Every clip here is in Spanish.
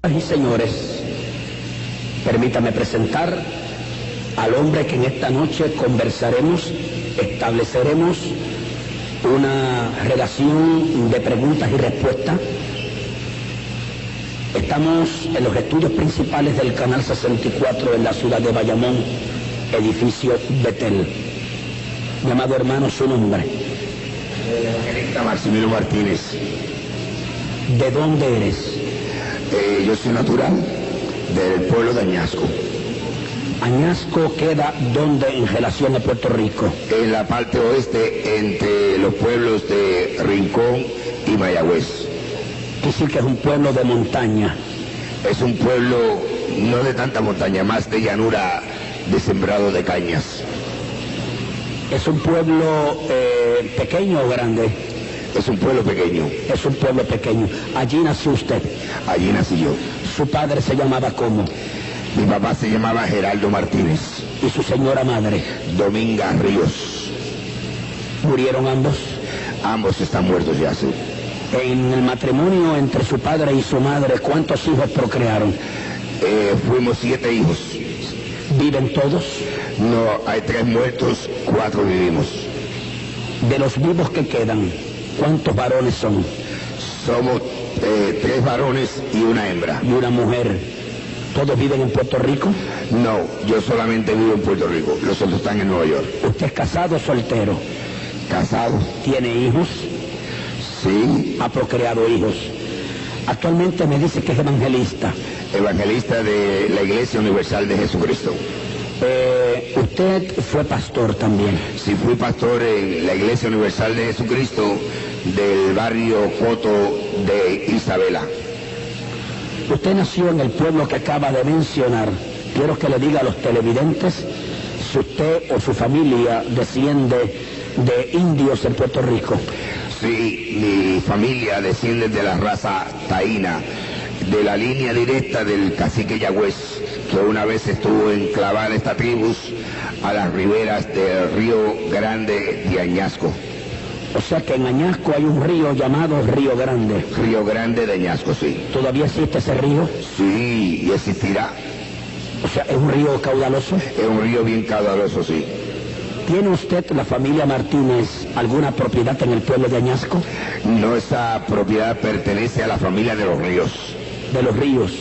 Y señores, permítame presentar al hombre que en esta noche conversaremos, estableceremos una relación de preguntas y respuestas. Estamos en los estudios principales del Canal 64 en la ciudad de Bayamón, edificio Betel. Mi amado hermano, su nombre. Evangelista Maximiliano Martínez. ¿De dónde eres? Yo soy natural del pueblo de Añasco. ¿Añasco queda dónde en relación a Puerto Rico? En la parte oeste, entre los pueblos de Rincón y Mayagüez. Quiere decir que es un pueblo de montaña. Es un pueblo no de tanta montaña, más de llanura, de sembrado de cañas. ¿Es un pueblo pequeño o grande? Es un pueblo pequeño. Es un pueblo pequeño. Allí nació usted. Allí nací yo. ¿Su padre se llamaba cómo? Mi papá se llamaba Geraldo Martínez. ¿Y su señora madre? Dominga Ríos. ¿Murieron ambos? Ambos están muertos ya, sí. En el matrimonio entre su padre y su madre, ¿cuántos hijos procrearon? Fuimos 7 hijos. ¿Viven todos? No, hay 3 muertos, 4 vivimos. De los vivos que quedan, ¿cuántos varones son? Somos 3 varones y una hembra. ¿Y una mujer? ¿Todos viven en Puerto Rico? No, yo solamente vivo en Puerto Rico, los otros están en Nueva York. ¿Usted es casado o soltero? ¿Casado? ¿Tiene hijos? Sí. ¿Ha procreado hijos? Actualmente me dice que es evangelista. Evangelista de la Iglesia Universal de Jesucristo. ¿Usted fue pastor también? Sí, fui pastor en la Iglesia Universal de Jesucristo del barrio Coto de Isabela. Usted nació en el pueblo que acaba de mencionar. Quiero que le diga a los televidentes si usted o su familia desciende de indios en Puerto Rico. Sí, mi familia desciende de la raza taína, de la línea directa del cacique Yagüez, que una vez estuvo enclavada esta tribu a las riberas del río Grande de Añasco. O sea que en Añasco hay un río llamado Río Grande. Río Grande de Añasco, sí. ¿Todavía existe ese río? Sí, y existirá. O sea, ¿es un río caudaloso? Es un río bien caudaloso, sí. ¿Tiene usted, la familia Martínez, alguna propiedad en el pueblo de Añasco? No, esa propiedad pertenece a la familia de los Ríos. De los Ríos.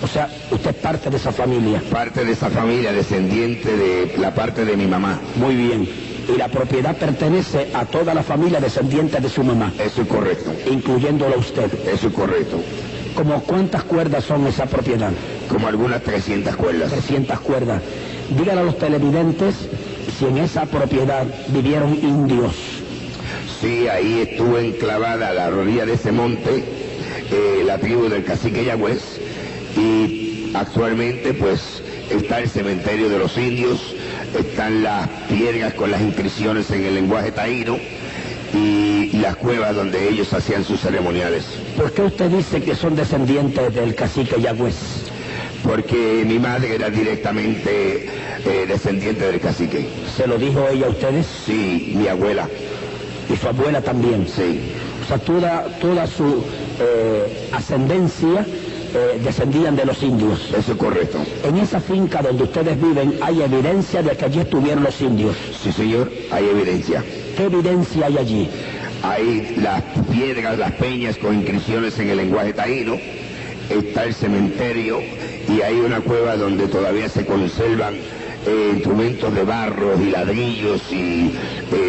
O sea, usted es parte de esa familia. Parte de esa familia, descendiente de la parte de mi mamá. Muy bien. Y la propiedad pertenece a toda la familia descendiente de su mamá. Eso es correcto. Incluyéndolo a usted. Eso es correcto. ¿Cómo cuántas cuerdas son esa propiedad? Como algunas 300 cuerdas. 300 cuerdas. Dígale a los televidentes si en esa propiedad vivieron indios. Sí, ahí estuvo enclavada a la orilla de ese monte la tribu del cacique Yagüez, y actualmente pues está el cementerio de los indios, están las piedras con las inscripciones en el lenguaje taíno y las cuevas donde ellos hacían sus ceremoniales. ¿Por qué usted dice que son descendientes del cacique Yagüez? Porque mi madre era directamente descendiente del cacique. ¿Se lo dijo ella a ustedes? Sí, mi abuela. ¿Y su abuela también? Sí. O sea, toda su ascendencia descendían de los indios. Eso es correcto. En esa finca donde ustedes viven, ¿hay evidencia de que allí estuvieron los indios? Sí, señor, hay evidencia. ¿Qué evidencia hay allí? Hay las piedras, las peñas con inscripciones en el lenguaje taíno, está el cementerio y hay una cueva donde todavía se conservan instrumentos de barro y ladrillos y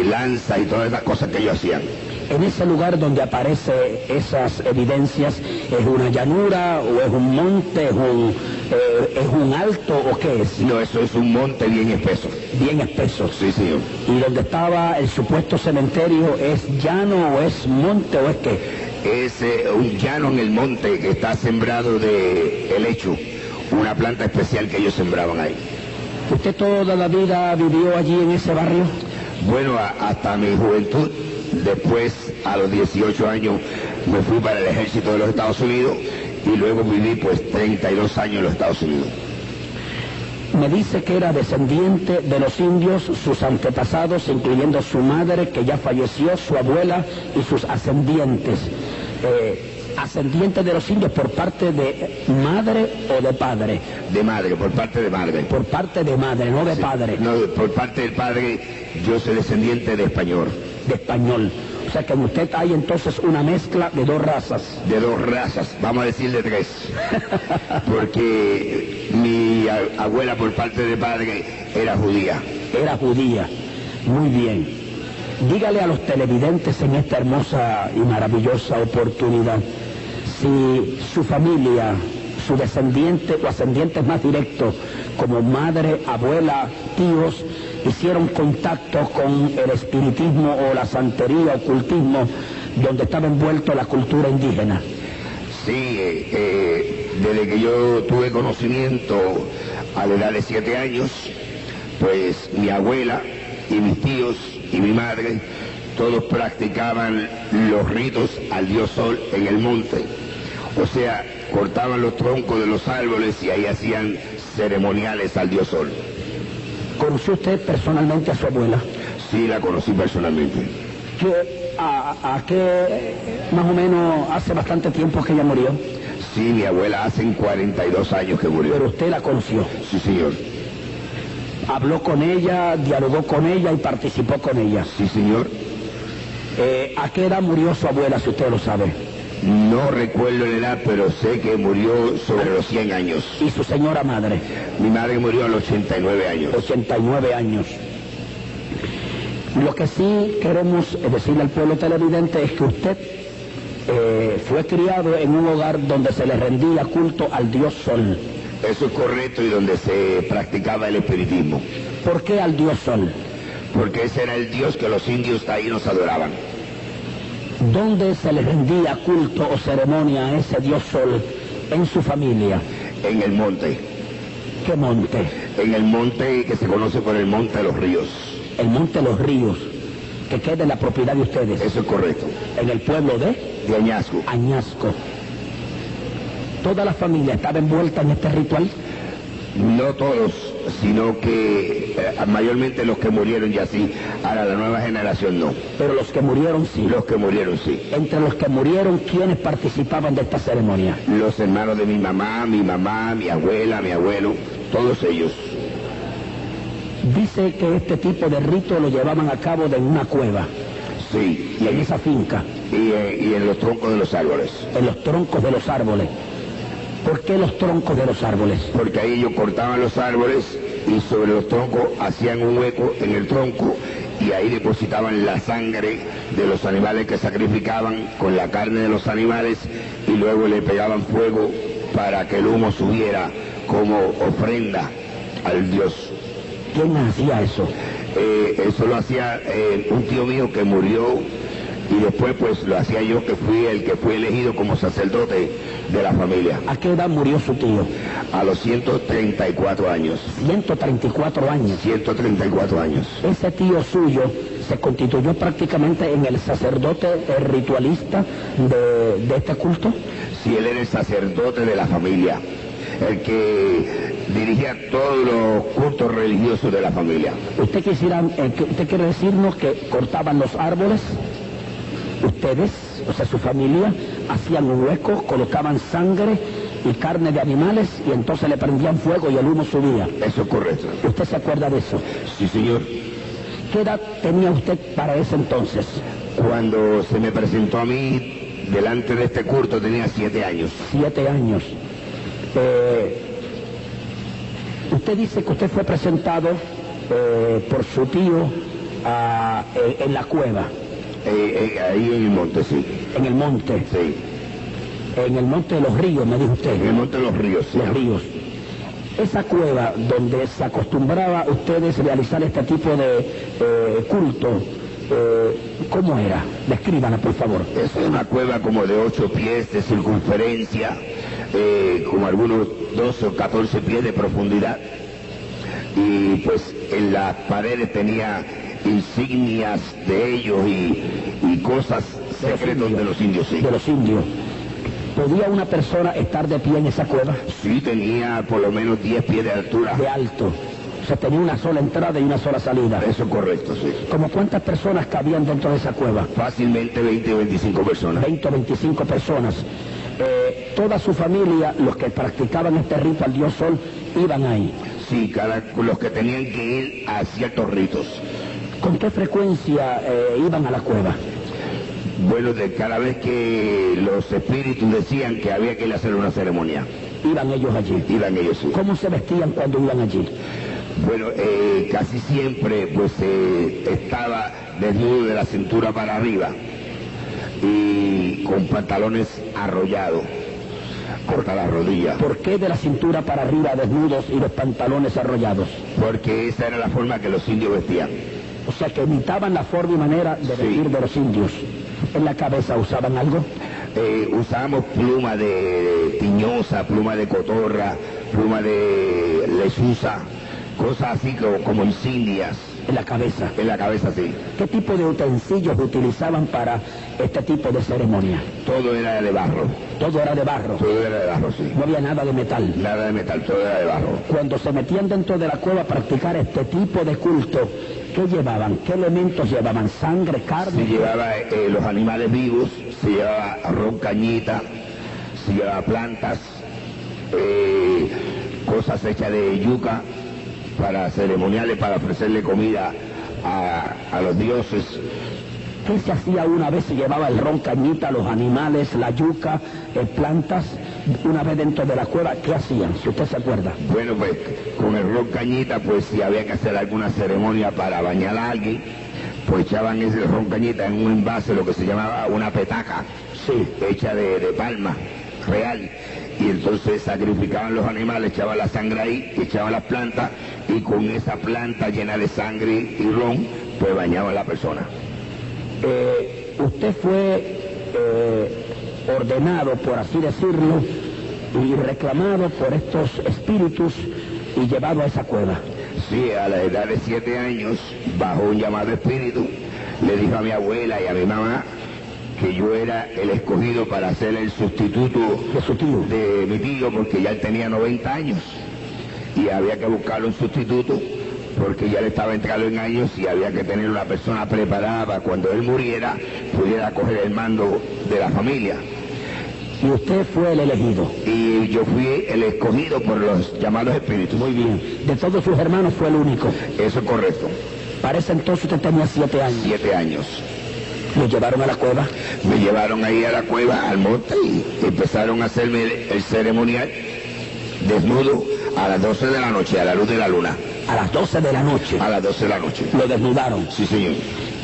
lanza y todas las cosas que ellos hacían. En ese lugar donde aparecen esas evidencias, ¿es una llanura o es un monte, es un alto o qué es? No, eso es un monte bien espeso. Bien espeso. Sí, señor. ¿Y donde estaba el supuesto cementerio es llano o es monte o es qué? Es un llano en el monte que está sembrado de helecho, una planta especial que ellos sembraban ahí. ¿Usted toda la vida vivió allí en ese barrio? Bueno, hasta mi juventud. Después, a los 18 años, me fui para el ejército de los Estados Unidos y luego viví pues 32 años en los Estados Unidos. Me dice que era descendiente de los indios, sus antepasados, incluyendo su madre, que ya falleció, su abuela y sus ascendientes. ascendiente de los indios por parte de madre o de padre. De madre, por parte de madre. Por parte de madre, no de Sí, padre. no, por parte del padre, yo soy descendiente de español. De español. O sea que en usted hay entonces una mezcla de dos razas. De dos razas, vamos a decir de tres. Porque mi abuela por parte de padre era judía. Era judía. Muy bien. Dígale a los televidentes en esta hermosa y maravillosa oportunidad si su familia, su descendiente o ascendientes más directos, como madre, abuela, tíos, hicieron contacto con el espiritismo o la santería, ocultismo, donde estaba envuelto la cultura indígena. Sí, desde que yo tuve conocimiento a la edad de 7 años, pues mi abuela y mis tíos y mi madre, todos practicaban los ritos al dios Sol en el monte. O sea, cortaban los troncos de los árboles y ahí hacían ceremoniales al dios Sol. ¿Conoció usted personalmente a su abuela? Sí, la conocí personalmente. ¿A qué más o menos hace bastante tiempo que ella murió? Sí, mi abuela hace 42 años que murió. Pero usted la conoció. Sí, señor. Habló con ella, dialogó con ella y participó con ella. Sí, señor. ¿A qué edad murió su abuela, si usted lo sabe? No recuerdo la edad, pero sé que murió sobre los 100 años. ¿Y su señora madre? Mi madre murió a los 89 años. 89 años. Lo que sí queremos decirle al pueblo televidente es que usted fue criado en un hogar donde se le rendía culto al dios Sol. Eso es correcto, y donde se practicaba el espiritismo. ¿Por qué al dios Sol? Porque ese era el dios que los indios taínos adoraban. ¿Dónde se le rendía culto o ceremonia a ese dios Sol en su familia? En el monte. ¿Qué monte? En el monte que se conoce por el Monte de los Ríos. El Monte de los Ríos, que queda en la propiedad de ustedes. Eso es correcto. En el pueblo de Añasco. Añasco. ¿Toda la familia estaba envuelta en este ritual? No todos, sino que mayormente los que murieron ya sí. Ahora la nueva generación no. Pero los que murieron sí. Los que murieron sí. Entre los que murieron, ¿quiénes participaban de esta ceremonia? Los hermanos de mi mamá, mi abuela, mi abuelo, todos ellos. Dice que este tipo de rito lo llevaban a cabo en una cueva. Sí. Y en esa finca. Y en los troncos de los árboles. En los troncos de los árboles. ¿Por qué los troncos de los árboles? Porque ahí ellos cortaban los árboles y sobre los troncos hacían un hueco en el tronco y ahí depositaban la sangre de los animales que sacrificaban con la carne de los animales y luego le pegaban fuego para que el humo subiera como ofrenda al dios. ¿Quién hacía eso? Eso lo hacía un tío mío que murió y después pues lo hacía yo, que fui el que fui elegido como sacerdote de la familia. ¿A qué edad murió su tío? A los 134 años. 134 años. 134 años. Ese tío suyo se constituyó prácticamente en el sacerdote ritualista de este culto. Sí, él era el sacerdote de la familia, el que dirigía todos los cultos religiosos de la familia. ¿Usted quiere decirnos que cortaban los árboles? Ustedes, o sea, su familia, hacían un hueco, colocaban sangre y carne de animales y entonces le prendían fuego y el humo subía. Eso es correcto. ¿Usted se acuerda de eso? Sí, señor. ¿Qué edad tenía usted para ese entonces? Cuando se me presentó a mí delante de este culto tenía 7 años. 7 años. Usted dice que usted fue presentado por su tío en la cueva. Ahí en el monte, sí. En el monte. Sí. En el monte de los ríos, me dijo usted. En el monte de los ríos, sí. Los ríos. Esa cueva donde se acostumbraba a ustedes realizar este tipo de culto, ¿cómo era? Descríbanla, por favor. Es una cueva como de 8 pies de circunferencia, como algunos 12 o 14 pies de profundidad. Y pues en las paredes tenía insignias de ellos y cosas secretas de los indios, sí. De los indios. ¿Podía una persona estar de pie en esa cueva? Sí, tenía por lo menos 10 pies de altura. De alto. O sea, tenía una sola entrada y una sola salida. Eso es correcto, sí. ¿Como cuántas personas cabían dentro de esa cueva? Fácilmente 20 o 25 personas. 20 o 25 personas. Toda su familia, los que practicaban este rito al dios Sol, iban ahí. Sí, los que tenían que ir a ciertos ritos. ¿Con qué frecuencia iban a la cueva? Bueno, cada vez que los espíritus decían que había que ir a hacer una ceremonia. ¿Iban ellos allí? Iban ellos, sí. ¿Cómo se vestían cuando iban allí? Bueno, casi siempre pues estaba desnudo de la cintura para arriba y con pantalones arrollados hasta la rodilla. ¿Por qué de la cintura para arriba desnudos y los pantalones arrollados? Porque esa era la forma que los indios vestían. O sea, que imitaban la forma y manera de vestir de los indios. ¿En la cabeza usaban algo? Usábamos pluma de tiñosa, pluma de cotorra, pluma de lechuza, cosas así como insignias. En la cabeza. En la cabeza, sí. ¿Qué tipo de utensilios utilizaban para este tipo de ceremonia? Todo era de barro. Todo era de barro. Todo era de barro, sí. No había nada de metal. Nada de metal, todo era de barro. Cuando se metían dentro de la cueva a practicar este tipo de culto, ¿qué llevaban? ¿Qué elementos llevaban? ¿Sangre, carne? Se llevaba los animales vivos, se llevaba ron, cañita, se llevaba plantas, cosas hechas de yuca, para ceremoniales, para ofrecerle comida a los dioses. ¿Qué se hacía una vez? Se llevaba el ron, cañita, los animales, la yuca, plantas. Una vez dentro de la cueva, ¿qué hacían? Si usted se acuerda. Bueno, pues con el ron, cañita, pues si había que hacer alguna ceremonia para bañar a alguien, pues echaban ese ron, cañita en un envase, lo que se llamaba una petaca, sí, hecha de palma real. Y entonces sacrificaban los animales, echaban la sangre ahí, echaban las plantas, y con esa planta llena de sangre y ron, pues bañaban a la persona. Usted fue ordenado, por así decirlo, y reclamado por estos espíritus y llevado a esa cueva. Sí, a la edad de 7 años, bajo un llamado espíritu, le dijo a mi abuela y a mi mamá que yo era el escogido para ser el sustituto de su tío, de mi tío, porque ya él tenía 90 años y había que buscarle un sustituto porque ya le estaba entrando en años y había que tener una persona preparada para cuando él muriera pudiera coger el mando de la familia. Y usted fue el elegido. Y yo fui el escogido por los llamados espíritus. Muy bien. De todos sus hermanos fue el único. Eso es correcto. Para ese entonces usted tenía 7 años. 7 años. ¿Lo llevaron a la cueva? Me llevaron ahí a la cueva, al monte, y empezaron a hacerme el ceremonial desnudo a las 12 de la noche, a la luz de la luna. A las 12 de la noche. A las 12 de la noche. Lo desnudaron. Sí, señor.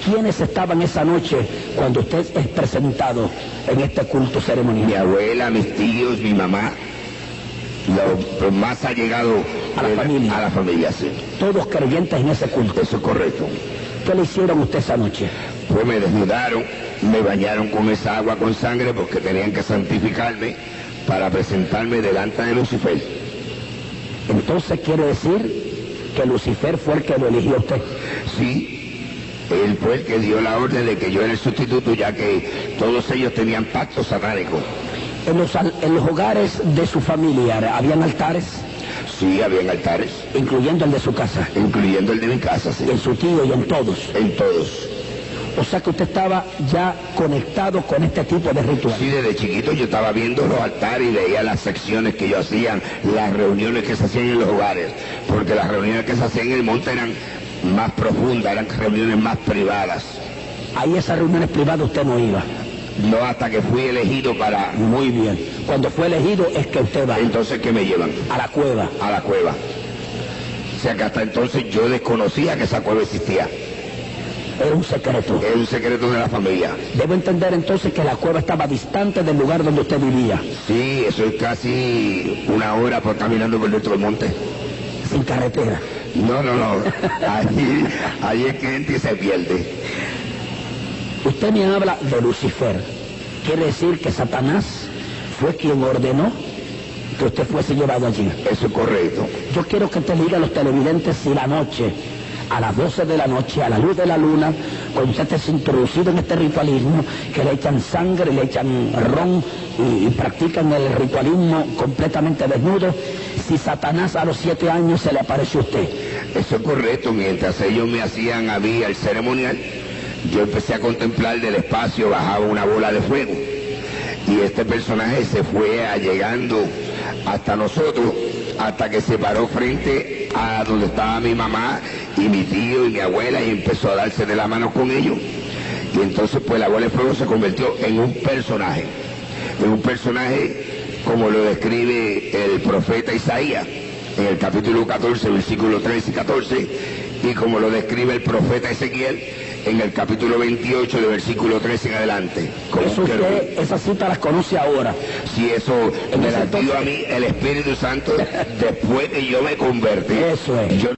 ¿Quiénes estaban esa noche cuando usted es presentado en este culto ceremonial? Mi abuela, mis tíos, mi mamá, los más allegados a la familia. A la familia, sí. Todos creyentes en ese culto. Eso es correcto. ¿Qué le hicieron a usted esa noche? Pues me desnudaron, me bañaron con esa agua con sangre porque tenían que santificarme para presentarme delante de Lucifer. Entonces quiere decir que Lucifer fue el que lo eligió a usted. Sí, él fue el que dio la orden de que yo era el sustituto, ya que todos ellos tenían pacto satánico. En los hogares de su familia, ¿habían altares? Sí, habían altares. ¿Incluyendo el de su casa? Incluyendo el de mi casa, sí. ¿En su tío y en todos? En todos. O sea que usted estaba ya conectado con este tipo de ritual. Sí, desde chiquito yo estaba viendo los altares y veía las secciones que ellos hacían, las reuniones que se hacían en los hogares, porque las reuniones que se hacían en el monte eran más profundas, eran reuniones más privadas. Ahí esas reuniones privadas usted no iba. No, hasta que fui elegido para... Muy bien. Cuando fue elegido es que usted va. Entonces, ¿qué me llevan? A la cueva. A la cueva. O sea que hasta entonces yo desconocía que esa cueva existía. Era un secreto. Es un secreto de la familia. Debo entender entonces que la cueva estaba distante del lugar donde usted vivía. Sí, eso es casi 1 hora por caminando por dentro del monte. Sin carretera. No. Allí es que entra y se pierde. Usted me habla de Lucifer. Quiere decir que Satanás fue quien ordenó que usted fuese llevado allí. Eso es correcto. Yo quiero que te diga a los televidentes si la noche, a las 12 de la noche, a la luz de la luna, cuando usted esté introducido en este ritualismo, que le echan sangre, le echan ron y practican el ritualismo completamente desnudo, si Satanás a los 7 años se le apareció a usted. Eso es correcto. Mientras ellos me hacían a mí el ceremonial, yo empecé a contemplar del espacio, bajaba una bola de fuego. Y este personaje se fue allegando hasta nosotros, hasta que se paró frente a donde estaba mi mamá y mi tío y mi abuela, y empezó a darse de la mano con ellos. Y entonces pues la bola de fuego se convirtió en un personaje como lo describe el profeta Isaías en el capítulo 14, versículos 13 y 14, y como lo describe el profeta Ezequiel en el capítulo 28, de versículo 13 en adelante. Eso usted, esa cita las conoce ahora. Sí, eso me la dio a mí el Espíritu Santo después que yo me convertí. Eso es. Yo no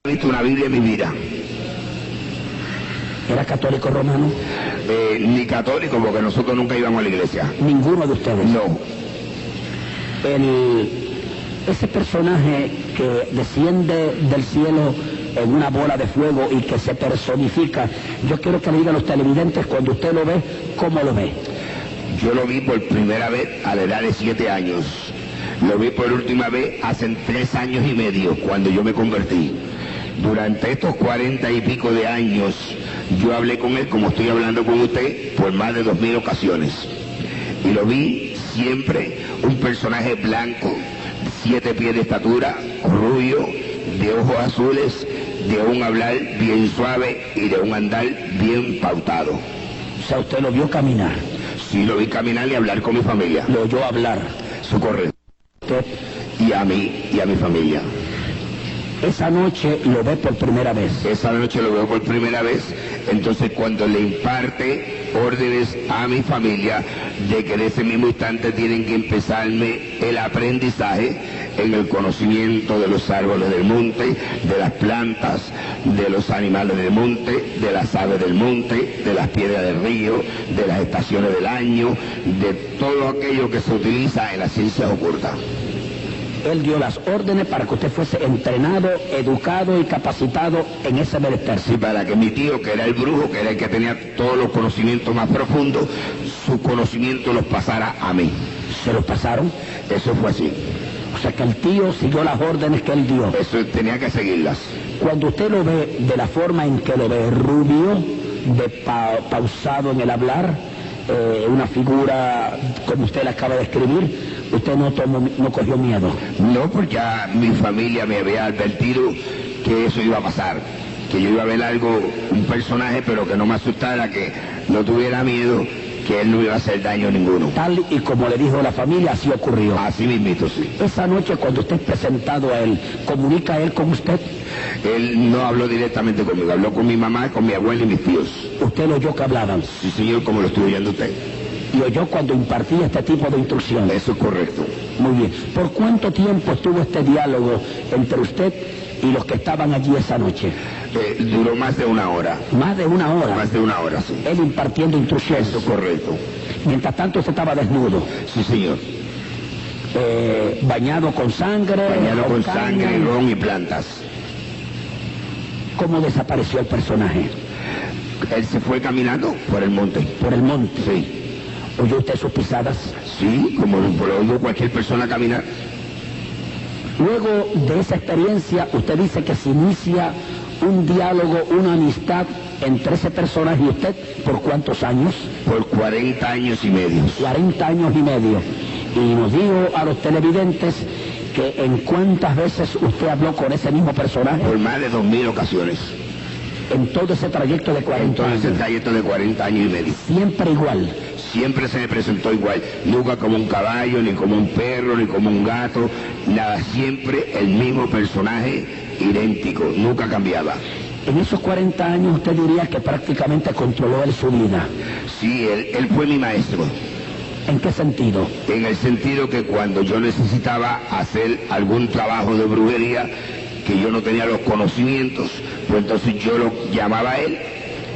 he visto una Biblia en mi vida. ¿Era católico romano? Ni católico, porque nosotros nunca íbamos a la iglesia. ¿Ninguno de ustedes? No. Ese personaje que desciende del cielo en una bola de fuego y que se personifica, yo quiero que le diga a los televidentes, cuando usted lo ve, ¿cómo lo ve? Yo lo vi por primera vez a la edad de 7 años. Lo vi por última vez hace 3 años y medio, cuando yo me convertí. Durante estos 40 y pico de años, yo hablé con él, como estoy hablando con usted, por más de 2000 ocasiones. Y lo vi siempre un personaje blanco, 7 pies de estatura, rubio, de ojos azules, de un hablar bien suave y de un andar bien pautado. O sea, usted lo vio caminar. Sí, lo vi caminar y hablar con mi familia. Lo oyó hablar. Su correcto. Y a mí y a mi familia. Esa noche lo ve por primera vez. Esa noche lo veo por primera vez. Entonces cuando le imparte órdenes a mi familia de que en ese mismo instante tienen que empezarme el aprendizaje en el conocimiento de los árboles del monte, de las plantas, de los animales del monte, de las aves del monte, de las piedras del río, de las estaciones del año, de todo aquello que se utiliza en las ciencias ocultas. Él dio las órdenes para que usted fuese entrenado, educado y capacitado en ese menester. Sí, para que mi tío, que era el brujo, que era el que tenía todos los conocimientos más profundos, su conocimiento los pasara a mí. ¿Se los pasaron? Eso fue así. O sea que el tío siguió las órdenes que él dio. Eso tenía que seguirlas. Cuando usted lo ve de la forma en que lo ve, rubio, pausado en el hablar, una figura como usted la acaba de escribir, usted no cogió miedo. No, porque ya mi familia me había advertido que eso iba a pasar, que yo iba a ver algo, un personaje, pero que no me asustara, que no tuviera miedo, que él no iba a hacer daño ninguno. Tal y como le dijo la familia, así ocurrió. Así mismito, sí. Esa noche, cuando usted es presentado a él, ¿comunica él con usted? Él no habló directamente conmigo, habló con mi mamá, con mi abuela y mis tíos. ¿Usted lo oyó que hablaban? Sí, señor, como lo estoy oyendo usted. Y oyó cuando impartía este tipo de instrucciones. Eso es correcto. Muy bien. ¿Por cuánto tiempo estuvo este diálogo entre usted y los que estaban allí esa noche? Duró más de 1 hora. ¿Más de 1 hora? Más de 1 hora, sí. Él impartiendo instrucciones. Eso es correcto. Mientras tanto usted estaba desnudo. Sí, señor. Bañado con sangre. Bañado con sangre, ron y plantas. ¿Cómo desapareció el personaje? Él se fue caminando por el monte. ¿Por el monte? Sí. ¿Oyó usted sus pisadas? Sí, como lo oigo cualquier persona caminar. Luego de esa experiencia, usted dice que se inicia un diálogo, una amistad entre ese personaje y usted. ¿Por cuántos años? Por 40 años y medio. 40 años y medio. Y nos dijo a los televidentes que en cuántas veces usted habló con ese mismo personaje. Por más de 2000 ocasiones. En todo ese trayecto de 40 años. En todo ese trayecto de 40 años y medio. Siempre igual. Siempre se me presentó igual, nunca como un caballo, ni como un perro, ni como un gato, nada, siempre el mismo personaje idéntico, nunca cambiaba. En esos 40 años usted diría que prácticamente controló él su vida. Sí, él fue mi maestro. ¿En qué sentido? En el sentido que cuando yo necesitaba hacer algún trabajo de brujería, que yo no tenía los conocimientos, pues entonces yo lo llamaba a él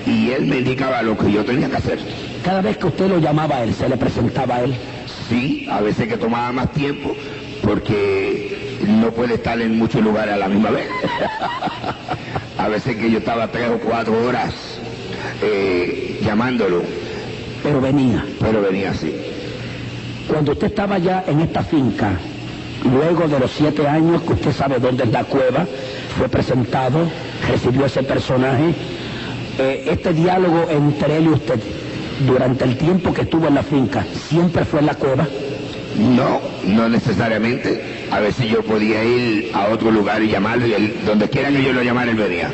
y él me indicaba lo que yo tenía que hacer. Cada vez que usted lo llamaba a él, ¿se le presentaba a él? Sí, a veces que tomaba más tiempo, porque no puede estar en muchos lugares a la misma vez. A veces que yo estaba 3 o 4 horas llamándolo. Pero venía. Pero venía así. Cuando usted estaba ya en esta finca, luego de los 7 años, que usted sabe dónde es la cueva, fue presentado, recibió ese personaje. Este diálogo entre él y usted, durante el tiempo que estuvo en la finca, ¿siempre fue en la cueva? No necesariamente. A veces yo podía ir a otro lugar y llamarlo, y él, donde quiera que yo lo llamara, él venía.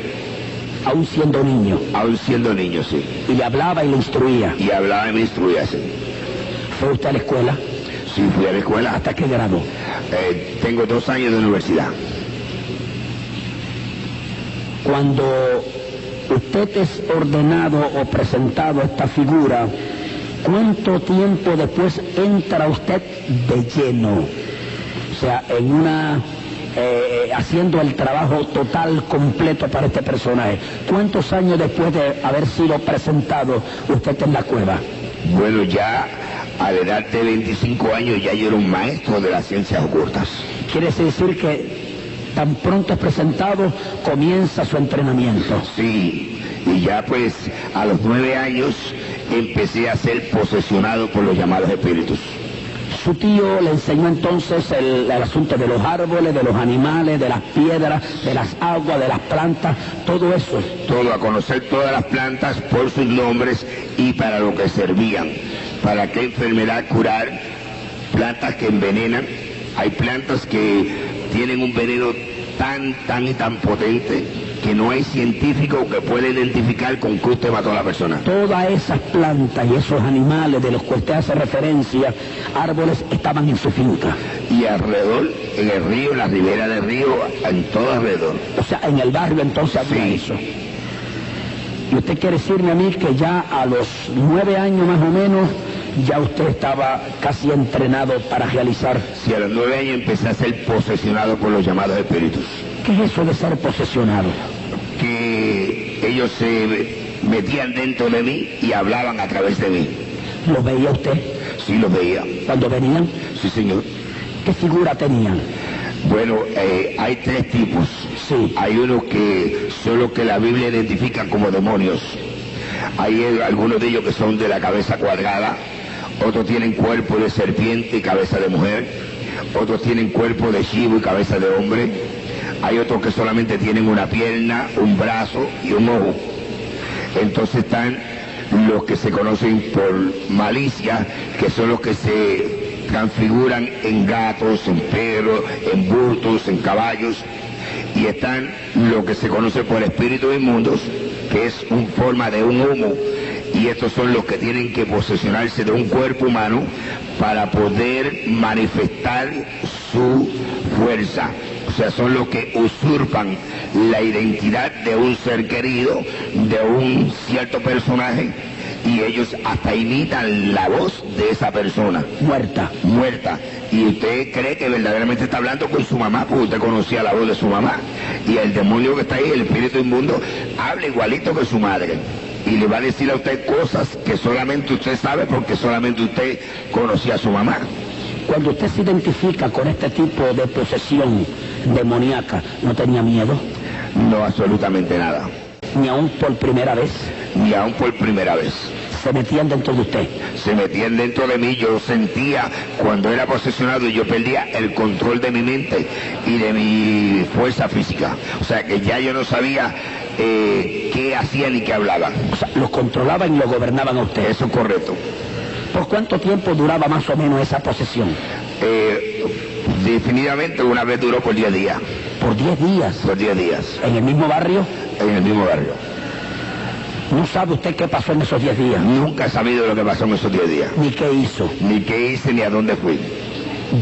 Aún siendo niño. Aún siendo niño, sí. Y le hablaba y le instruía. Y hablaba y me instruía, sí. ¿Fue usted a la escuela? Sí, fui a la escuela. ¿Hasta qué grado? Tengo 2 años de universidad. Cuando usted es ordenado o presentado a esta figura, ¿cuánto tiempo después entra usted de lleno? O sea, en una... haciendo el trabajo total, completo para este personaje. ¿Cuántos años después de haber sido presentado usted en la cueva? Bueno, ya a la edad de 25 años ya yo era un maestro de las ciencias ocultas. Quiere decir que tan pronto es presentado, comienza su entrenamiento. Sí, y ya pues a los 9 años empecé a ser posesionado por los llamados espíritus. Su tío le enseñó entonces el asunto de los árboles, de los animales, de las piedras, de las aguas, de las plantas, todo eso. Todo, a conocer todas las plantas por sus nombres y para lo que servían. Para qué enfermedad curar, plantas que envenenan. Hay plantas que tienen un veneno tan potente que no hay científico que pueda identificar con qué usted mató a la persona. Todas esas plantas y esos animales de los que usted hace referencia, árboles, estaban en su finca. Y alrededor, en el río, en la ribera del río, en todo alrededor. O sea, en el barrio entonces había eso. Y usted quiere decirme a mí que ya a los 9 años más o menos, ya usted estaba casi entrenado para realizar. Sí, a los 9 años empecé a ser posesionado por los llamados espíritus. ¿Qué es eso de ser posesionado? Que ellos se metían dentro de mí y hablaban a través de mí. ¿Lo veía usted? Sí, lo veía. ¿Cuando venían? Sí, señor. ¿Qué figura tenían? Bueno, hay 3 tipos. Sí. Hay unos que son los que la Biblia identifica como demonios. Hay algunos de ellos que son de la cabeza cuadrada, otros tienen cuerpo de serpiente y cabeza de mujer, otros tienen cuerpo de chivo y cabeza de hombre, hay otros que solamente tienen una pierna, un brazo y un ojo. Entonces están los que se conocen por malicia, que son los que se transfiguran en gatos, en perros, en bultos, en caballos, y están los que se conoce por espíritus inmundos, que es una forma de un humo, y estos son los que tienen que posesionarse de un cuerpo humano para poder manifestar su fuerza. O sea, son los que usurpan la identidad de un ser querido, de un cierto personaje, y ellos hasta imitan la voz de esa persona. Muerta. Y usted cree que verdaderamente está hablando con su mamá, porque usted conocía la voz de su mamá. Y el demonio que está ahí, el espíritu inmundo, habla igualito que su madre. Y le va a decir a usted cosas que solamente usted sabe porque solamente usted conocía a su mamá. Cuando usted se identifica con este tipo de posesión demoníaca, ¿no tenía miedo? No, absolutamente nada. ¿Ni aún por primera vez? Ni aún por primera vez. ¿Se metían dentro de usted? Se metían dentro de mí. Yo sentía, cuando era posesionado, yo perdía el control de mi mente y de mi fuerza física. O sea, que ya yo no sabía qué hacían y qué hablaban. O sea, los controlaban y los gobernaban a usted. Eso es correcto. ¿Por cuánto tiempo duraba más o menos esa posesión? Definitivamente una vez duró por 10 días. ¿Por 10 días? Por 10 días. ¿En el mismo barrio? En el mismo barrio. ¿No sabe usted qué pasó en esos 10 días? Nunca he sabido lo que pasó en esos 10 días. ¿Ni qué hizo? Ni qué hice ni a dónde fui.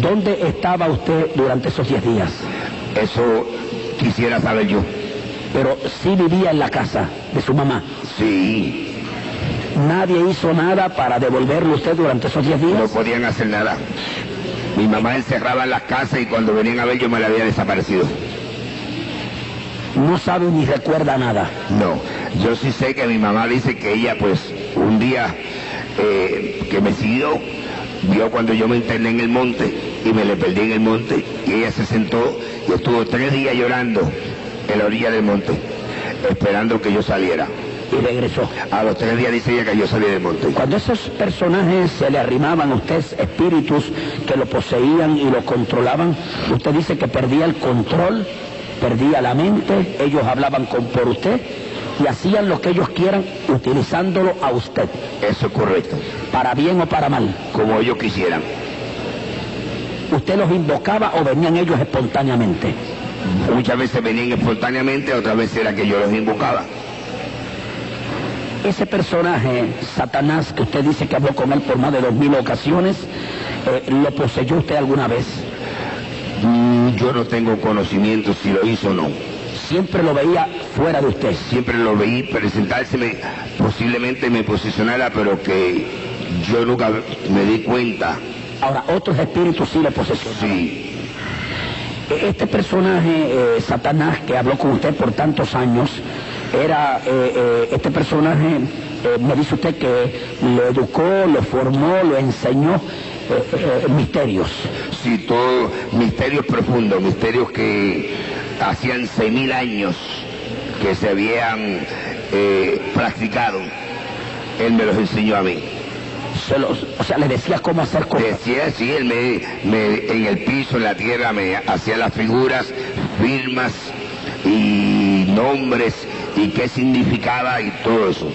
¿Dónde estaba usted durante esos 10 días? Eso quisiera saber yo. Pero sí vivía en la casa de su mamá. Sí. ¿Nadie hizo nada para devolverlo a usted durante esos 10 días? No podían hacer nada. Mi mamá encerraba en las casas y cuando venían a ver yo me la había desaparecido. No sabe ni recuerda nada. No, yo sí sé que mi mamá dice que ella pues un día que me siguió, vio cuando yo me interné en el monte y me le perdí en el monte y ella se sentó y estuvo 3 días llorando en la orilla del monte, esperando que yo saliera. Y regresó. A los 3 días dice ella que yo salí del monte. Cuando esos personajes se le arrimaban a usted, espíritus que lo poseían y lo controlaban, usted dice que perdía el control perdía la mente, ellos hablaban por usted y hacían lo que ellos quieran utilizándolo a usted. Eso es correcto. Para bien o para mal. Como ellos quisieran. ¿Usted los invocaba o venían ellos espontáneamente? Muchas veces venían espontáneamente, otras veces era que yo los invocaba. Ese personaje, Satanás, que usted dice que habló con él por más de 2000 ocasiones, ¿lo poseyó usted alguna vez? Yo no tengo conocimiento si lo hizo o no. Siempre lo veía fuera de usted. Siempre lo veí presentárseme, posiblemente me posicionara, pero que yo nunca me di cuenta. Ahora, otros espíritus sí le posesionaron. Sí. Este personaje, Satanás, que habló con usted por tantos años, era este personaje, me dice usted que lo educó, lo formó, lo enseñó misterios. Sí, todo misterios profundos, misterios que hacían 6000 años que se habían practicado. Él me los enseñó a mí. O sea, le decía cómo hacer cosas. Decía, sí, él en el piso, en la tierra, me hacía las figuras, firmas y nombres y qué significaba y todo eso.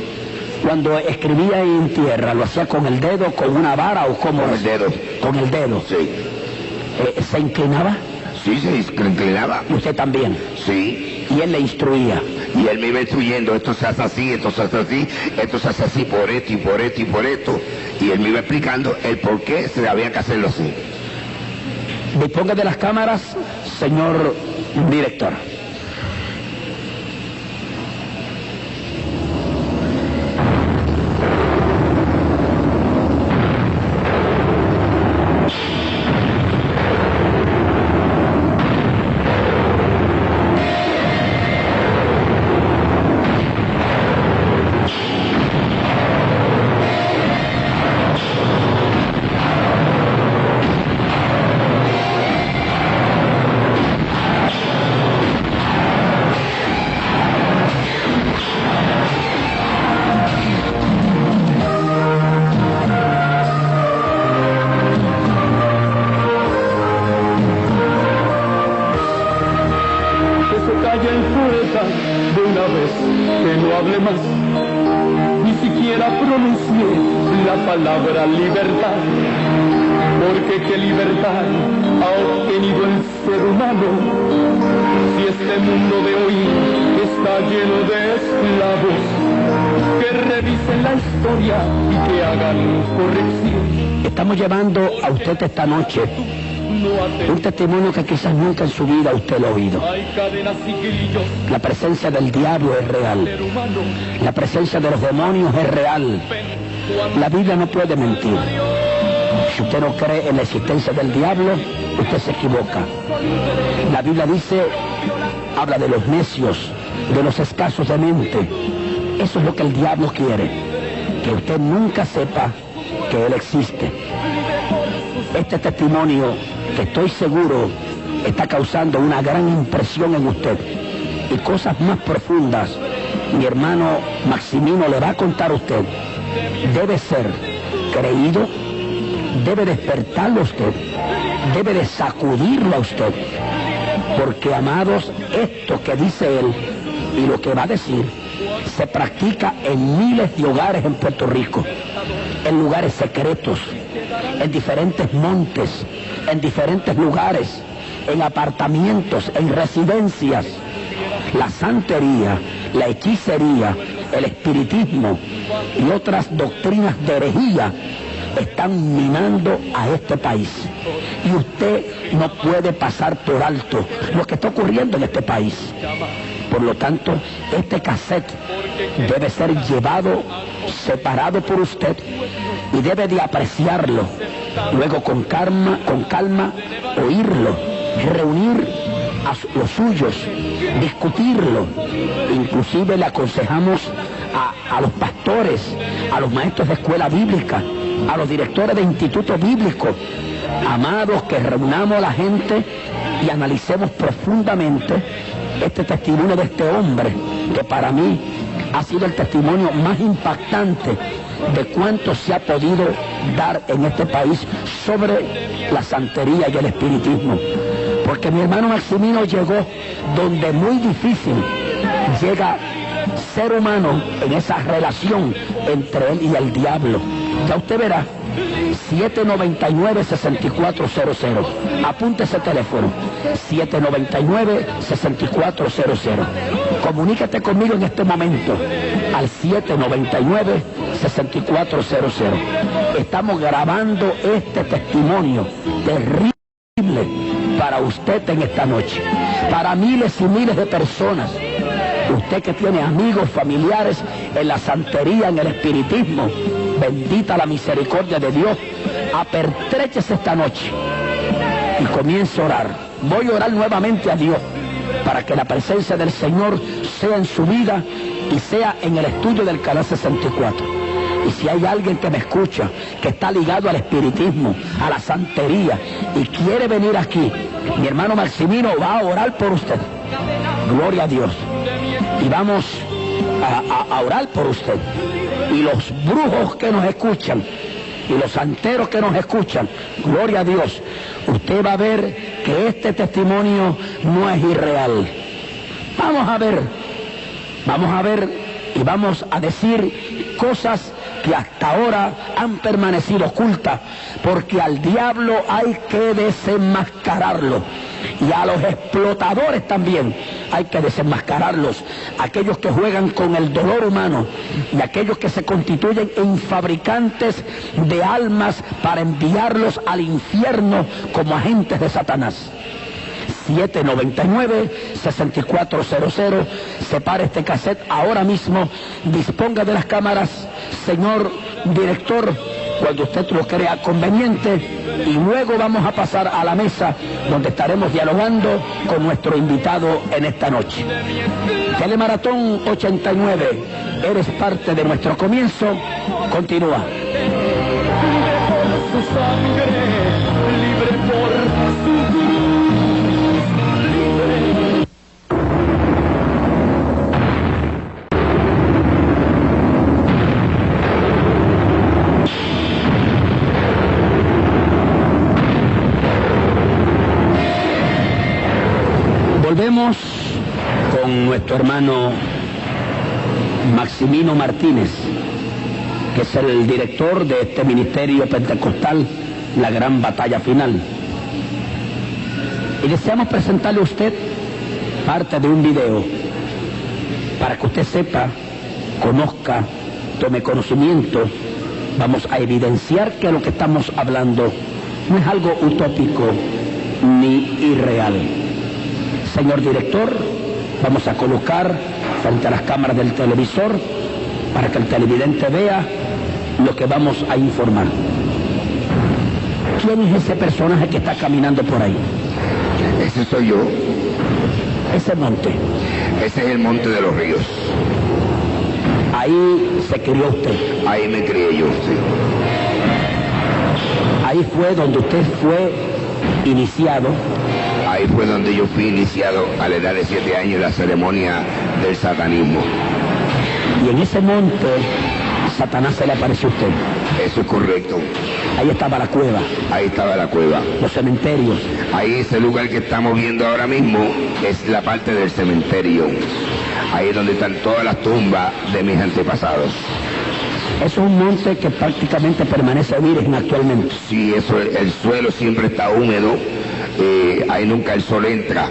Cuando escribía en tierra, ¿lo hacía con el dedo, con una vara o cómo? Con el dedo. Con el dedo. Sí. ¿Se inclinaba? Sí, se inclinaba. ¿Y usted también? Sí. Y él le instruía. Y él me iba instruyendo, esto se hace así, esto se hace así, esto se hace así por esto y por esto y por esto. Y él me iba explicando el por qué se había que hacerlo así. Disponga de las cámaras, señor director. De una vez que no hable más, ni siquiera pronuncie la palabra libertad, porque qué libertad ha obtenido el ser humano si este mundo de hoy está lleno de esclavos. Que revisen la historia y que hagan corrección. Estamos llevando a usted esta noche un testimonio que quizás nunca en su vida usted lo ha oído. La presencia del diablo es real. La presencia de los demonios es real. La Biblia no puede mentir. Si usted no cree en la existencia del diablo, usted se equivoca. La Biblia dice, habla de los necios, de los escasos de mente. Eso es lo que el diablo quiere, que usted nunca sepa que él existe. Este testimonio, que estoy seguro está causando una gran impresión en usted, y cosas más profundas, mi hermano Maximino le va a contar a usted, debe ser creído, debe despertarlo a usted, debe de sacudirlo a usted, porque, amados, esto que dice él y lo que va a decir se practica en miles de hogares en Puerto Rico, en lugares secretos, en diferentes montes, en diferentes lugares, en apartamentos, en residencias. La santería, la hechicería, el espiritismo y otras doctrinas de herejía están minando a este país. Y usted no puede pasar por alto lo que está ocurriendo en este país. Por lo tanto, este cassette debe ser llevado separado por usted y debe de apreciarlo. Luego con calma, oírlo, reunir a los suyos, discutirlo. Inclusive le aconsejamos a los pastores, a los maestros de escuela bíblica, a los directores de institutos bíblicos, amados, que reunamos a la gente y analicemos profundamente este testimonio de este hombre, que para mí ha sido el testimonio más impactante de cuánto se ha podido dar en este país sobre la santería y el espiritismo. Porque mi hermano Maximino llegó donde muy difícil llega ser humano en esa relación entre él y el diablo. Ya usted verá. 799-6400. Apunte ese teléfono. 799-6400. Comunícate conmigo en este momento al 799-6400. Estamos grabando este testimonio terrible para usted en esta noche, para miles y miles de personas. Usted que tiene amigos, familiares en la santería, en el espiritismo, bendita la misericordia de Dios, apertréchese esta noche y comience a orar. Voy a orar nuevamente a Dios para que la presencia del Señor sea en su vida y sea en el estudio del canal 64. Y si hay alguien que me escucha, que está ligado al espiritismo, a la santería, y quiere venir aquí, mi hermano Maximino va a orar por usted. Gloria a Dios. Y vamos a orar por usted. Y los brujos que nos escuchan, y los santeros que nos escuchan, gloria a Dios, usted va a ver que este testimonio no es irreal. Vamos a ver y vamos a decir cosas que hasta ahora han permanecido ocultas, porque al diablo hay que desenmascararlo, y a los explotadores también hay que desenmascararlos, aquellos que juegan con el dolor humano y aquellos que se constituyen en fabricantes de almas para enviarlos al infierno como agentes de Satanás. 799-6400. Separe este cassette ahora mismo, disponga de las cámaras, señor director, cuando usted lo crea conveniente, y luego vamos a pasar a la mesa donde estaremos dialogando con nuestro invitado en esta noche. Telemaratón 89, eres parte de nuestro comienzo. Continúa. Su sangre, libre por su Volvemos con nuestro hermano Maximino Martínez, que es el director de este ministerio pentecostal, La Gran Batalla Final. Y deseamos presentarle a usted parte de un video para que usted sepa, conozca, tome conocimiento. Vamos a evidenciar que lo que estamos hablando no es algo utópico ni irreal. Señor director, vamos a colocar frente a las cámaras del televisor para que el televidente vea lo que vamos a informar. ¿Quién es ese personaje que está caminando por ahí? Ese soy yo. Ese monte. Ese es el Monte de los Ríos. Ahí se crió usted. Ahí me crié yo, sí. Ahí fue donde usted fue iniciado. Ahí fue donde yo fui iniciado a la edad de 7 años en la ceremonia del satanismo. Y en ese monte Satanás se le apareció a usted. Eso es correcto. Ahí estaba la cueva. Ahí estaba la cueva. Los cementerios. Ahí ese lugar que estamos viendo ahora mismo es la parte del cementerio. Ahí es donde están todas las tumbas de mis antepasados. Eso es un monte que prácticamente permanece virgen actualmente. Sí, eso, el suelo siempre está húmedo. Ahí nunca el sol entra.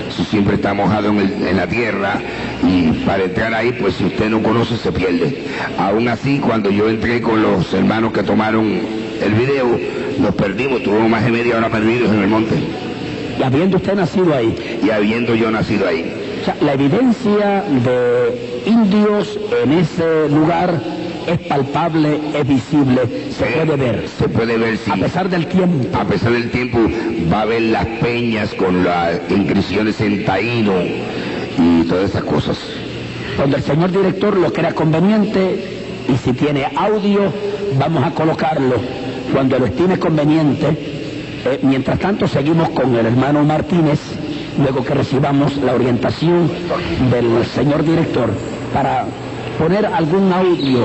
Eso siempre está mojado en la tierra, y para entrar ahí, pues si usted no conoce, se pierde. Aún así, cuando yo entré con los hermanos que tomaron el video, nos perdimos, tuvimos más de media hora perdidos en el monte. Y habiendo usted nacido ahí. Y habiendo yo nacido ahí. O sea, la evidencia de indios en ese lugar es palpable, es visible, se puede ver. Se puede ver, sí. A pesar del tiempo. A pesar del tiempo, va a ver las peñas con las inscripciones en taíno y todas esas cosas. Cuando el señor director lo crea conveniente, y si tiene audio, vamos a colocarlo cuando lo estime conveniente. Mientras tanto, seguimos con el hermano Martínez, luego que recibamos la orientación del señor director, para poner algún audio.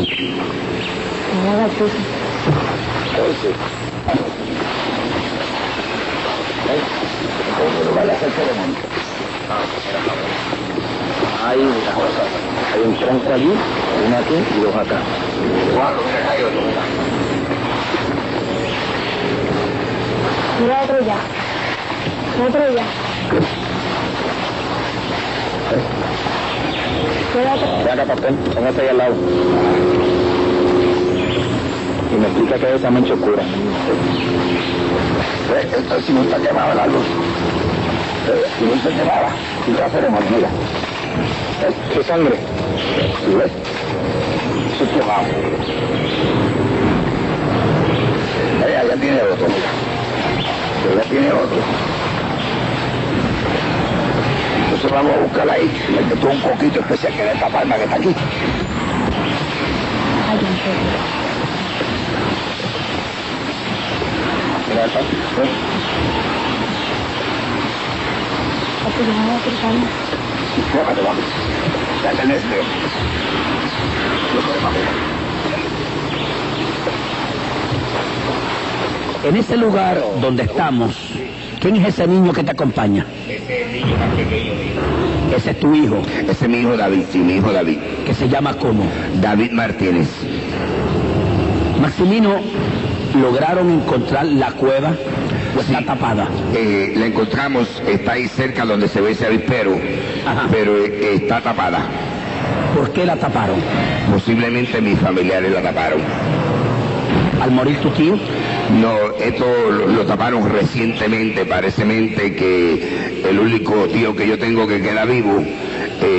Pero vaya a hacer ceremonia. Hay una cosa. Hay un tronco allí, uno aquí y dos acá. ¿Cuándo? Mira, acá hay otro. Mira otro ya. Otro ya. Mira otro. Ve acá, papel, póngase ahí al lado. Y me explica que es esa mancha oscura. Esto si no está quemada la luz. Si no se quemaba, si no hacemos, mira. ¿Qué sangre? ¿Sí ves? Eso es quemado. Allá tiene otro, mira. Allá tiene otro. Entonces vamos a buscar ahí. Le meto un poquito especial que es esta palma que está aquí. Ay, en serio. Mira el pan. Aquí ya vamos a acercarnos. Fíjate, vamos. Ya tenés leo. En ese lugar donde estamos, ¿quién es ese niño que te acompaña? Ese es el niño más pequeño mío. Ese es tu hijo, Ese es mi hijo David, sí, mi hijo David. que se llama ¿cómo? David Martínez. Maximino, ¿lograron encontrar la cueva o está Sí. tapada? La encontramos, está ahí cerca donde se ve ese avispero, Ajá. pero está tapada. ¿Por qué la taparon? Posiblemente mis familiares la taparon. ¿Al morir tu tío? No, esto lo taparon recientemente, parecemente que el único tío que yo tengo que queda vivo,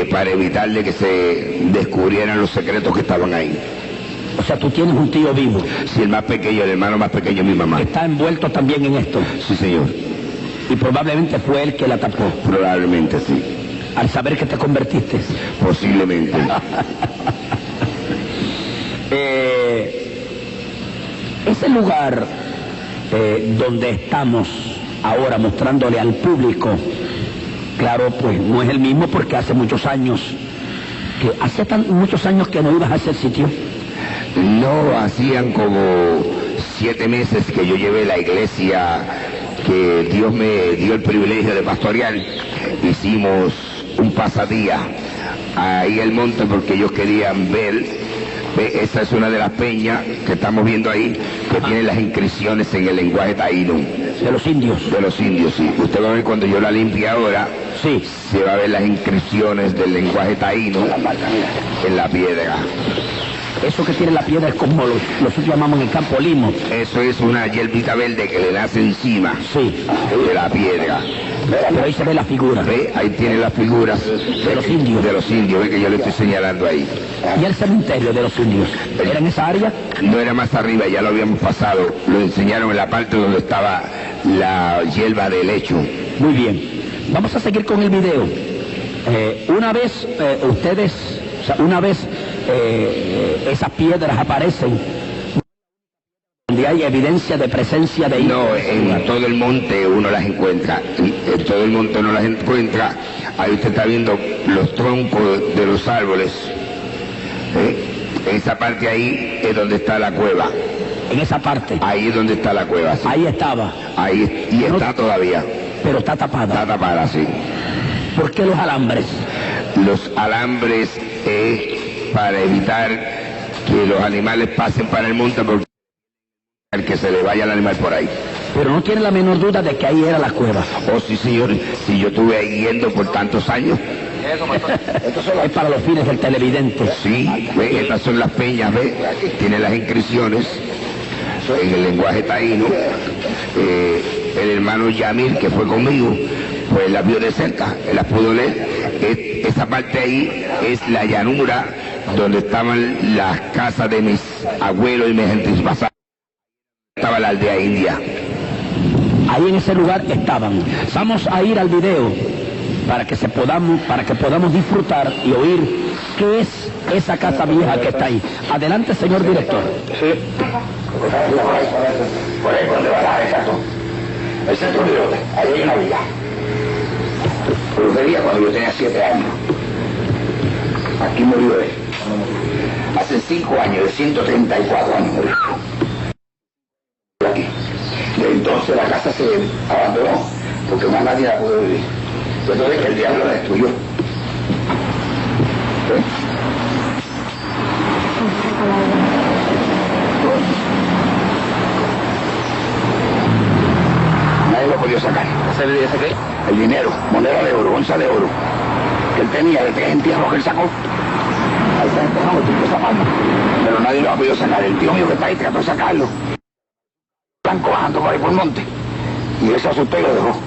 para evitarle que se descubrieran los secretos que estaban ahí. O sea, tú tienes un tío vivo Si el más pequeño, el hermano más pequeño es mi mamá. que está envuelto también en esto Sí, señor. y probablemente fue él que la tapó Probablemente sí. al saber que te convertiste. Posiblemente. Ese lugar donde estamos ahora mostrándole al público, claro, pues no es el mismo porque hace muchos años, muchos años que no ibas a ese sitio. No, hacían como 7 meses que yo llevé la iglesia que Dios me dio el privilegio de pastorear. Hicimos un pasadía ahí el monte porque ellos querían ver. Esa es una de las peñas que estamos viendo ahí, que tiene las inscripciones en el lenguaje taíno. De los indios. De los indios, sí. Usted va a ver cuando yo la limpie ahora, Sí. se va a ver las inscripciones del lenguaje taíno en la piedra. Eso que tiene la piedra es como nosotros llamamos en el campo limo. Eso es una hierbita verde que le nace encima Sí. de la piedra. Pero ahí se ve la figura. ¿Ve? Ahí tiene las figuras De los indios. De los indios, ve que yo le estoy señalando ahí. Y el cementerio de los indios. ¿Era en esa área? No era más arriba, ya lo habíamos pasado. Lo enseñaron en la parte donde estaba la hierba de lecho. Muy bien. Vamos a seguir con el video. Una vez esas piedras aparecen, donde hay evidencia de presencia de No, indios. en todo el monte uno las encuentra. En todo el monte uno las encuentra. Ahí usted está viendo los troncos de los árboles. En esa parte ahí es donde está la cueva. En esa parte. Ahí es donde está la cueva, sí. Ahí estaba, Ahí, y está todavía. pero está tapada. Está tapada, sí. ¿Por qué los alambres? Los alambres es para evitar que los animales pasen para el monte porque el que se le vaya el animal por ahí. Pero no tiene la menor duda de que ahí era la cueva. Oh, sí, señor. Si yo estuve ahí yendo por tantos años. Es para los fines del televidente. Sí, ve, estas son las peñas, ve. Tiene las inscripciones en el lenguaje taíno. El hermano Yamil, que fue conmigo, pues las vio de cerca, él las pudo leer. Esa parte ahí es la llanura donde estaban las casas de mis abuelos y mis antepasados. Estaba la aldea india. Ahí en ese lugar estaban. Vamos a ir al video para que podamos disfrutar y oír qué es esa casa vieja que está ahí. Adelante, señor director. Sí. Por ahí donde va la exacto. El centro de Lote, ahí hay una villa. Brujería cuando yo tenía 7 años. Aquí murió él. Hace 5 años, de 134 años murió. Aquí. De entonces la casa se abandonó porque más nadie la pudo vivir. Entonces que el diablo la destruyó. Nadie lo podía sacar. ¿Ese qué? El dinero, moneda de oro, onza de oro, que él tenía de 3 entierros que él sacó. Ahí está enterrado, estoy sacando. Pero nadie lo ha podido sacar. El tío mío que está ahí trató de sacarlo. Están cojando por ahí por el monte. Y él se asustó y lo dejó.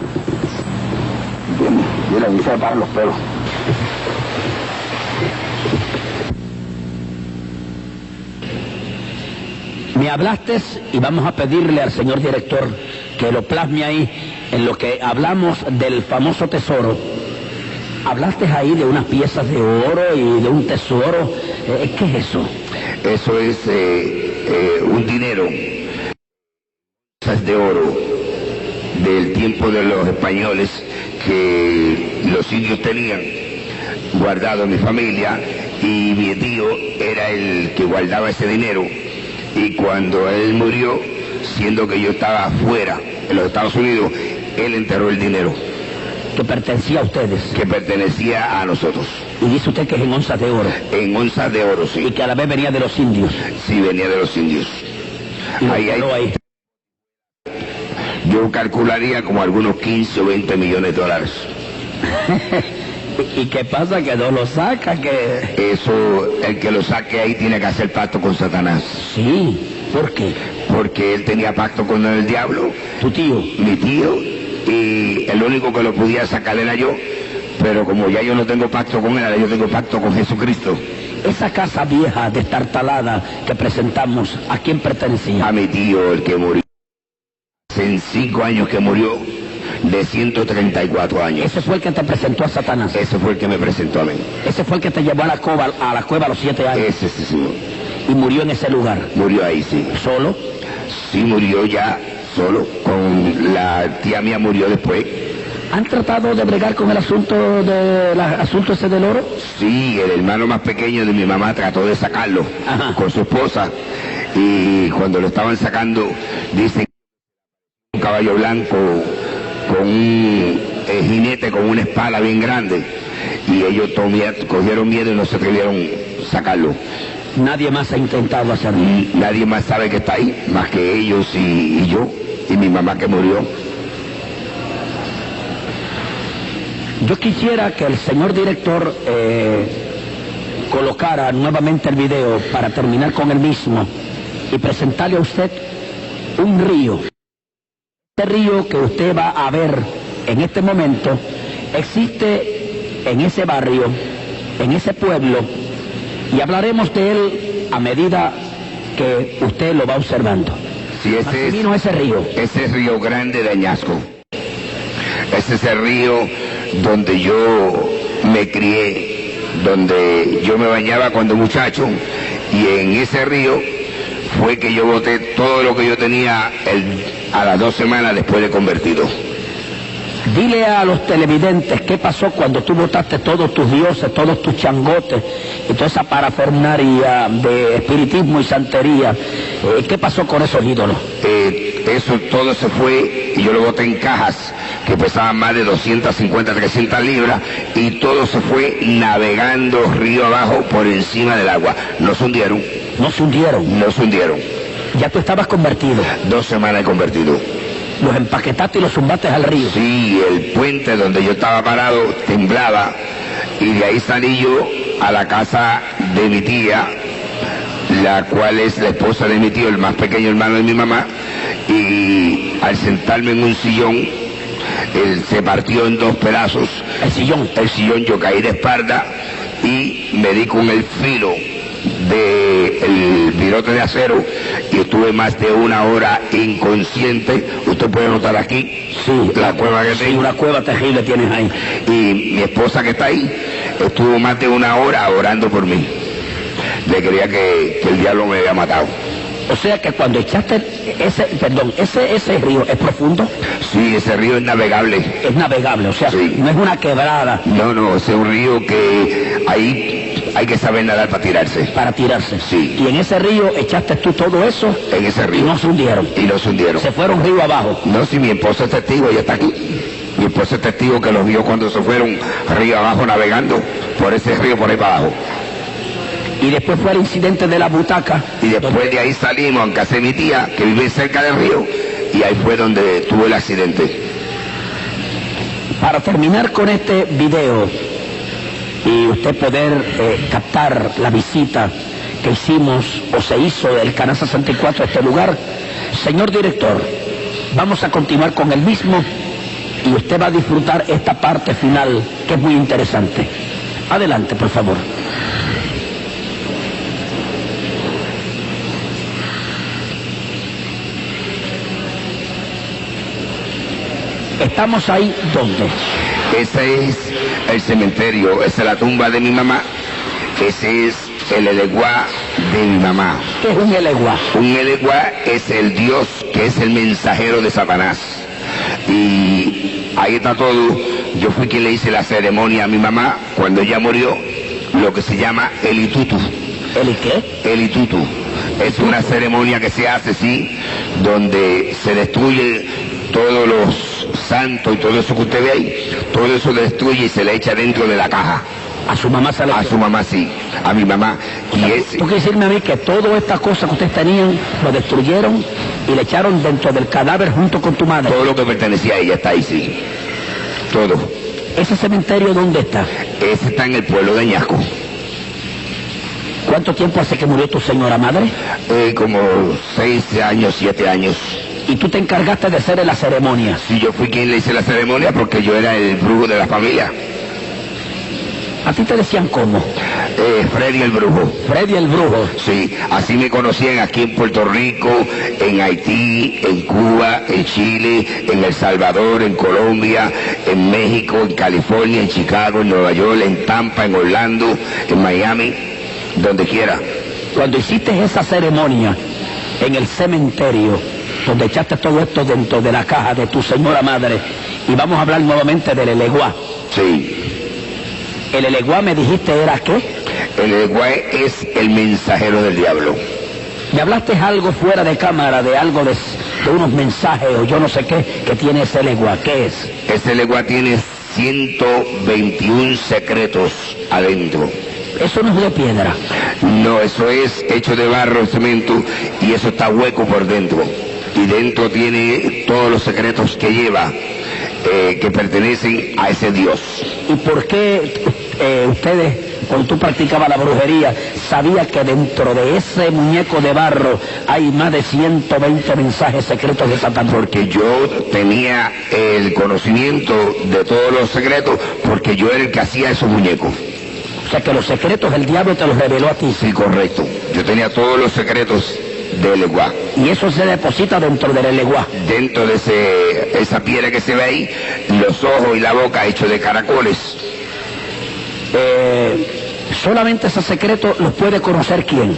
¿Entiendes? Y él avisa para los pelos. Me hablaste y vamos a pedirle al señor director que lo plasme ahí en lo que hablamos del famoso tesoro. Hablaste ahí de unas piezas de oro y de un tesoro. ¿Qué es eso? Eso es un dinero, piezas de oro del tiempo de los españoles que los indios tenían guardado en mi familia, y mi tío era el que guardaba ese dinero. Y cuando él murió, siendo que yo estaba afuera, en los Estados Unidos, él enterró el dinero. Que pertenecía a ustedes. Que pertenecía a nosotros. Y dice usted que es en onzas de oro. En onzas de oro, sí. Y que a la vez venía de los indios. Sí, venía de los indios. Y ahí. Yo calcularía como algunos 15 o 20 millones de dólares. ¿Y qué pasa? Que no lo saca, que... Eso, el que lo saque ahí tiene que hacer pacto con Satanás. Sí, ¿por qué? Porque él tenía pacto con el diablo. ¿Tu tío? Mi tío, y el único que lo podía sacar era yo, pero como ya yo no tengo pacto con él, yo tengo pacto con Jesucristo. Esa casa vieja, destartalada, que presentamos, ¿a quién pertenecía? A mi tío, el que murió. Hace 5 años que murió, de 134 años. Ese fue el que te presentó a Satanás. Ese fue el que me presentó a mí. Ese fue el que te llevó a la cueva a los 7 años. Ese sí, señor. Y murió en ese lugar. Murió ahí, sí. ¿Solo? Sí, murió ya solo. Con la tía mía murió después. ¿Han tratado de bregar con el asunto ese del oro? Sí, el hermano más pequeño de mi mamá trató de sacarlo. Ajá. Con su esposa. Y cuando lo estaban sacando, dicen un caballo blanco con un jinete con una espada bien grande, y ellos cogieron miedo y no se atrevieron a sacarlo. Nadie más ha intentado hacerlo. Nadie más sabe que está ahí, más que ellos y yo, y mi mamá que murió. Yo quisiera que el señor director colocara nuevamente el video para terminar con el mismo y presentarle a usted un río. Este río que usted va a ver en este momento existe en ese barrio, en ese pueblo, y hablaremos de él a medida que usted lo va observando. Sí, ese es Río Grande de Añasco. Ese es el río donde yo me crié, donde yo me bañaba cuando muchacho, y en ese río fue que yo boté todo lo que yo tenía a las 2 semanas después de convertido. Dile a los televidentes qué pasó cuando tú botaste todos tus dioses, todos tus changotes y toda esa parafernaria de espiritismo y santería. ¿Qué pasó con esos ídolos? Eso todo se fue, y yo lo boté en cajas que pesaban más de 250, 300 libras, y todo se fue navegando río abajo por encima del agua. No se hundieron. ¿No se hundieron? No se hundieron. ¿Ya tú estabas convertido? 2 semanas he convertido. ¿Los empaquetaste y los zumbaste al río? Sí, el puente donde yo estaba parado temblaba, y de ahí salí yo a la casa de mi tía, la cual es la esposa de mi tío, el más pequeño hermano de mi mamá, y al sentarme en un sillón, él se partió en 2 pedazos. ¿El sillón? El sillón, yo caí de espalda y me di con el filo del virote de acero, y estuve más de 1 hora inconsciente. Usted puede notar aquí, sí, la cueva que tengo. Sí, una cueva terrible tienes ahí. Y mi esposa que está ahí estuvo más de 1 hora orando por mí. Le creía que el diablo me había matado. O sea que cuando echaste ese río es profundo. Sí, ese río es navegable. Es navegable, o sea, sí. No es una quebrada. No, es un río que ahí hay que saber nadar para tirarse. Para tirarse. Sí. Y en ese río echaste tú todo eso. En ese río. Y no se hundieron. Y no se hundieron. Se fueron río abajo. No, si mi esposa es testigo, ella está aquí. Mi esposa es testigo que los vio cuando se fueron río abajo navegando por ese río por ahí para abajo. Y después fue el incidente de la butaca. Y después de ahí salimos a casa de mi tía, que vive cerca del río, y ahí fue donde tuvo el accidente. Para terminar con este video y usted poder captar la visita que hicimos o se hizo del Canal 64 a este lugar, señor director, vamos a continuar con el mismo y usted va a disfrutar esta parte final que es muy interesante. Adelante, por favor. Estamos ahí, ¿dónde? Ese es el cementerio, esa es la tumba de mi mamá, ese es el Eleguá de mi mamá. ¿Qué es un Eleguá? Un Eleguá es el Dios que es el mensajero de Satanás. Y ahí está todo. Yo fui quien le hice la ceremonia a mi mamá cuando ella murió, lo que se llama Elitutu. ¿El qué? Elitutu. Es una ceremonia que se hace, sí, donde se destruye todos los santos y todo eso que usted ve ahí, todo eso se destruye y se le echa dentro de la caja. ¿A su mamá se le A su mamá, sí, a mi mamá. O sea, ¿tú quieres decirme a mí que todas estas cosas que ustedes tenían lo destruyeron y le echaron dentro del cadáver junto con tu madre? Todo lo que pertenecía a ella está ahí, sí. Todo. ¿Ese cementerio dónde está? Ese está en el pueblo de Ñasco. ¿Cuánto tiempo hace que murió tu señora madre? Como 6 años, 7 años. ¿Y tú te encargaste de hacer la ceremonia? Sí, yo fui quien le hice la ceremonia porque yo era el brujo de la familia. ¿A ti te decían cómo? Freddy el brujo. Freddy el brujo. Sí, así me conocían aquí en Puerto Rico, en Haití, en Cuba, en Chile, en El Salvador, en Colombia, en México, en California, en Chicago, en Nueva York, en Tampa, en Orlando, en Miami, donde quiera. Cuando hiciste esa ceremonia en el cementerio, donde echaste todo esto dentro de la caja de tu señora madre, y vamos a hablar nuevamente del Eleguá. Sí. ¿El Eleguá me dijiste era qué? El Eleguá es el mensajero del diablo. ¿Me hablaste algo fuera de cámara, de algo de unos mensajes o yo no sé qué, que tiene ese Eleguá? ¿Qué es? Ese Eleguá tiene 121 secretos adentro. Eso no es de piedra. No, eso es hecho de barro, cemento, y eso está hueco por dentro. Y dentro tiene todos los secretos que lleva, que pertenecen a ese Dios. ¿Y por qué ustedes, cuando tú practicabas la brujería, sabías que dentro de ese muñeco de barro hay más de 120 mensajes secretos de Satanás? Porque yo tenía el conocimiento de todos los secretos, porque yo era el que hacía esos muñecos. O sea que los secretos el diablo te los reveló a ti. Sí, correcto. Yo tenía todos los secretos del Eleguá. Y eso se deposita dentro del Eleguá. Dentro de esa piedra que se ve ahí, los ojos y la boca hechos de caracoles. Solamente ese secreto los puede conocer ¿quién?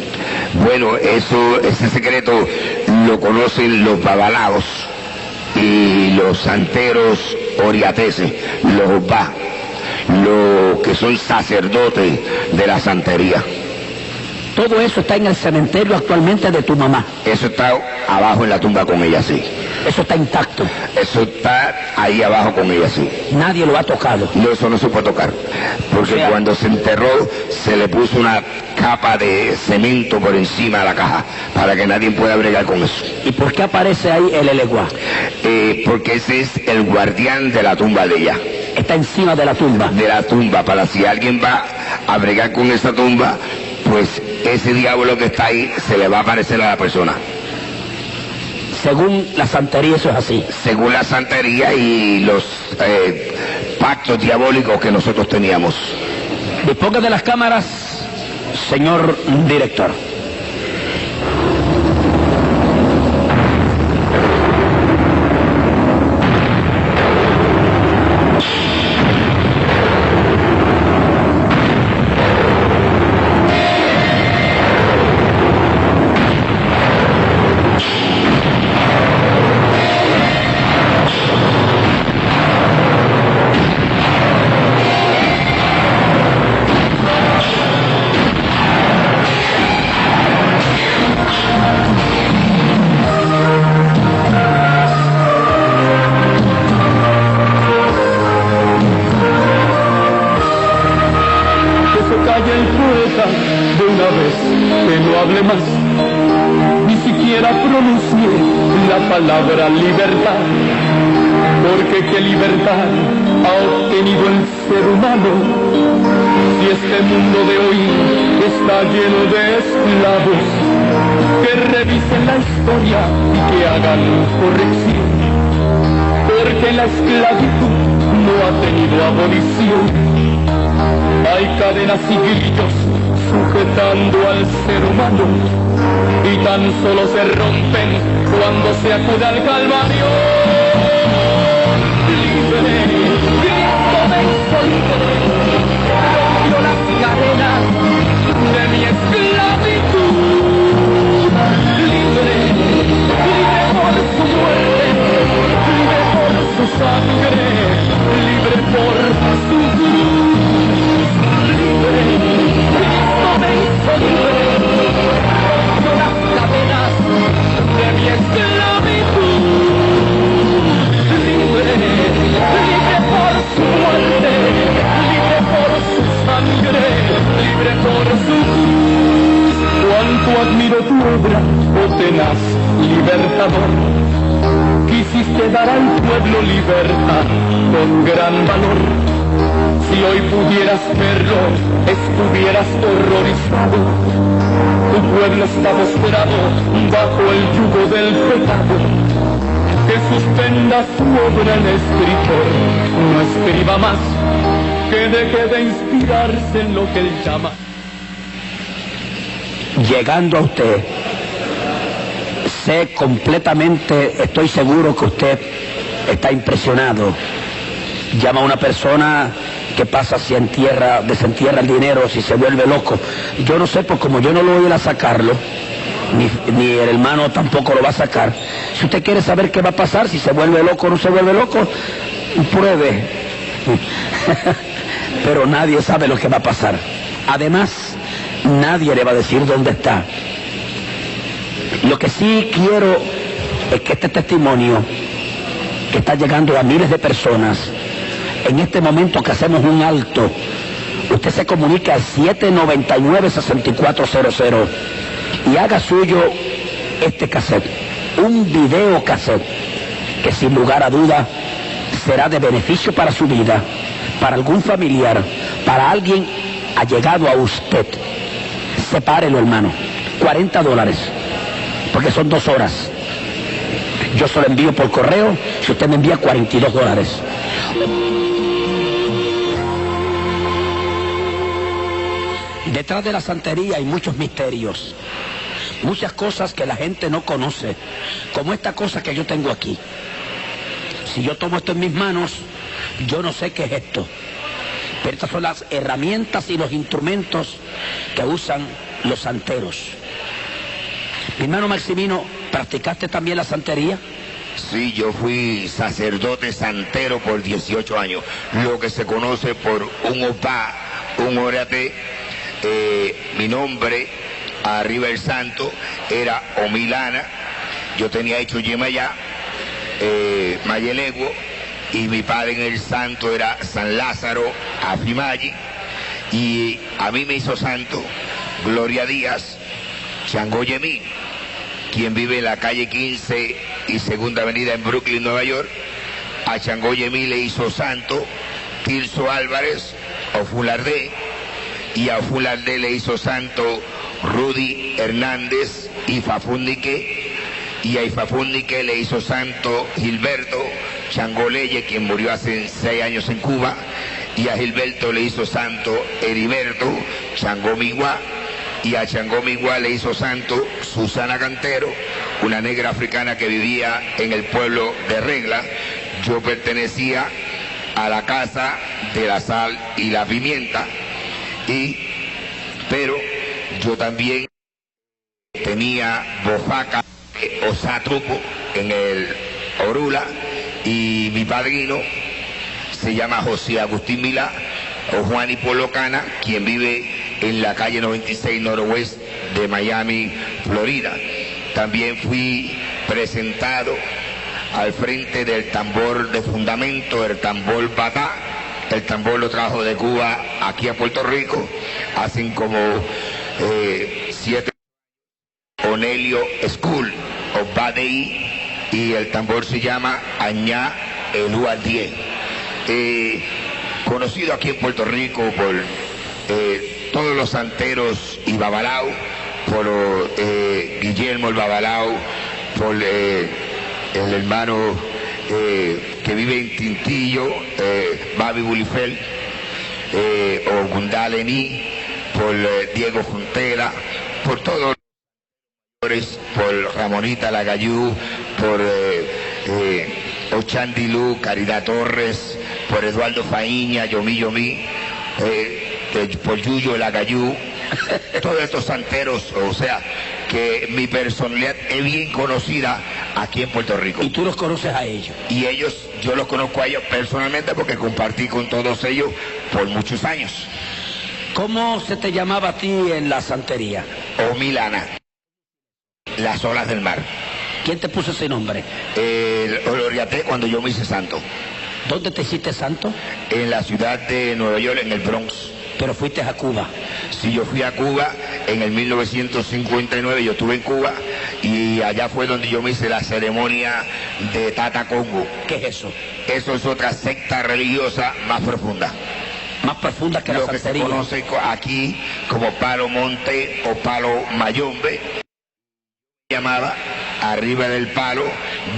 Bueno, ese secreto lo conocen los babalaos y los santeros oriateses, los ba, los que son sacerdotes de la santería. Todo eso está en el cementerio actualmente de tu mamá. Eso está abajo en la tumba con ella, sí. Eso está intacto. Eso está ahí abajo con ella, sí. Nadie lo ha tocado. No, eso no se puede tocar. Porque O sea, cuando se enterró, se le puso una capa de cemento por encima de la caja, para que nadie pueda bregar con eso. ¿Y por qué aparece ahí el Eleguá? Porque ese es el guardián de la tumba de ella. Está encima de la tumba. De la tumba, para si alguien va a bregar con esa tumba, pues ese diablo que está ahí se le va a aparecer a la persona. Según la santería eso es así. Según la santería y los pactos diabólicos que nosotros teníamos. Disponga de las cámaras, señor director. calle el poeta de una vez que no hable más, ni siquiera pronuncie la palabra libertad, porque qué libertad ha obtenido el ser humano si este mundo de hoy está lleno de esclavos. Que revisen la historia y que hagan corrección, porque la esclavitud no ha tenido abolición. Hay cadenas y grillos sujetando al ser humano y tan solo se rompen cuando se acude al Calvario. Libre, Cristo me hizo libre, rompió las cadenas de mi esclavitud. Libre, libre por su muerte, libre por su sangre, libre por su cruz. Libre, Cristo me hizo libre, rompió las cadenas de mi esclavitud. Libre, libre por su muerte, libre por su sangre, libre por su cruz. Cuánto admiro tu obra, oh tenaz libertador. Quisiste dar al pueblo libertad con gran valor. Si hoy pudieras verlo, estuvieras horrorizado. Tu pueblo está postrado bajo el yugo del pecado. Que suspenda su obra el escritor, no escriba más, que deje de inspirarse en lo que él llama. Llegando a usted, sé completamente, estoy seguro que usted está impresionado. Llama a una persona que pasa, si desentierra el dinero, si se vuelve loco. Yo no sé, pues como yo no lo voy a ir a sacarlo, ni el hermano tampoco lo va a sacar. Si usted quiere saber qué va a pasar, si se vuelve loco o no se vuelve loco, pruebe. Pero nadie sabe lo que va a pasar. Además, nadie le va a decir dónde está. Lo que sí quiero es que este testimonio, que está llegando a miles de personas, en este momento que hacemos un alto, usted se comunica al 799-6400 y haga suyo este cassette, un video cassette, que sin lugar a duda será de beneficio para su vida, para algún familiar, para alguien allegado a usted. Sepárelo, hermano, $40, porque son 2 horas. Yo se lo envío por correo, si usted me envía $42. Detrás de la santería hay muchos misterios, muchas cosas que la gente no conoce, como esta cosa que yo tengo aquí. Si yo tomo esto en mis manos, yo no sé qué es esto, pero estas son las herramientas y los instrumentos que usan los santeros. Mi hermano Maximino, ¿practicaste también la santería? Sí, yo fui sacerdote santero por 18 años, lo que se conoce por un opá, un orate. Mi nombre, arriba el santo, era Omilana. Yo tenía hecho Yemayá, Mayeleguo, y mi padre en el santo era San Lázaro, Afimayi, y a mí me hizo santo Gloria Díaz, Changoyemí, quien vive en la calle 15 y Segunda Avenida en Brooklyn, Nueva York. A Changoyemí le hizo santo Tirso Álvarez, Ofulardé, y a Ofulardé le hizo santo Rudy Hernández y Fafúndique, y a Ifafúndique le hizo santo Gilberto Changoleye, quien murió hace 6 años en Cuba, y a Gilberto le hizo santo Heriberto Changomigua, y a Changomigua le hizo santo Susana Cantero, una negra africana que vivía en el pueblo de Regla. Yo pertenecía a la Casa de la Sal y la Pimienta, pero yo también tenía bofaca o satrupo en el Orula, y mi padrino se llama José Agustín Milá o Juan Hipólocana, quien vive en la calle 96 Noroeste de Miami, Florida. También fui presentado al frente del tambor de fundamento, el tambor Batá, El tambor lo trajo de Cuba aquí a Puerto Rico, hacen como 7 Onelio School of Badei, y el tambor se llama Añá Elú Aldie. Conocido aquí en Puerto Rico por todos los santeros y babalao, por Guillermo el Babalao, por el hermano que vive en Tintillo, Babi Bulifel, o Gundalení, por Diego Frontera, por todos los, por Ramonita Lagayú, por Ochandilú, Caridad Torres, por Eduardo Faíña, Yomí Yomí, por Yuyo Lagayú, todos estos santeros, o sea, que mi personalidad es bien conocida aquí en Puerto Rico. ¿Y tú los conoces a ellos? Y ellos, yo los conozco a ellos personalmente porque compartí con todos ellos por muchos años. ¿Cómo se te llamaba a ti en la santería? O Milana, las olas del mar. ¿Quién te puso ese nombre? Lo orienté cuando yo me hice santo. ¿Dónde te hiciste santo? En la ciudad de Nueva York, en el Bronx. Pero fuiste a Cuba. Sí, yo fui a Cuba en el 1959, yo estuve en Cuba y allá fue donde yo me hice la ceremonia de Tata Congo. ¿Qué es eso? Eso es otra secta religiosa más profunda. Más profunda que la Lo que se santería. conoce aquí como Palo Monte o Palo Mayombe, llamaba arriba del palo,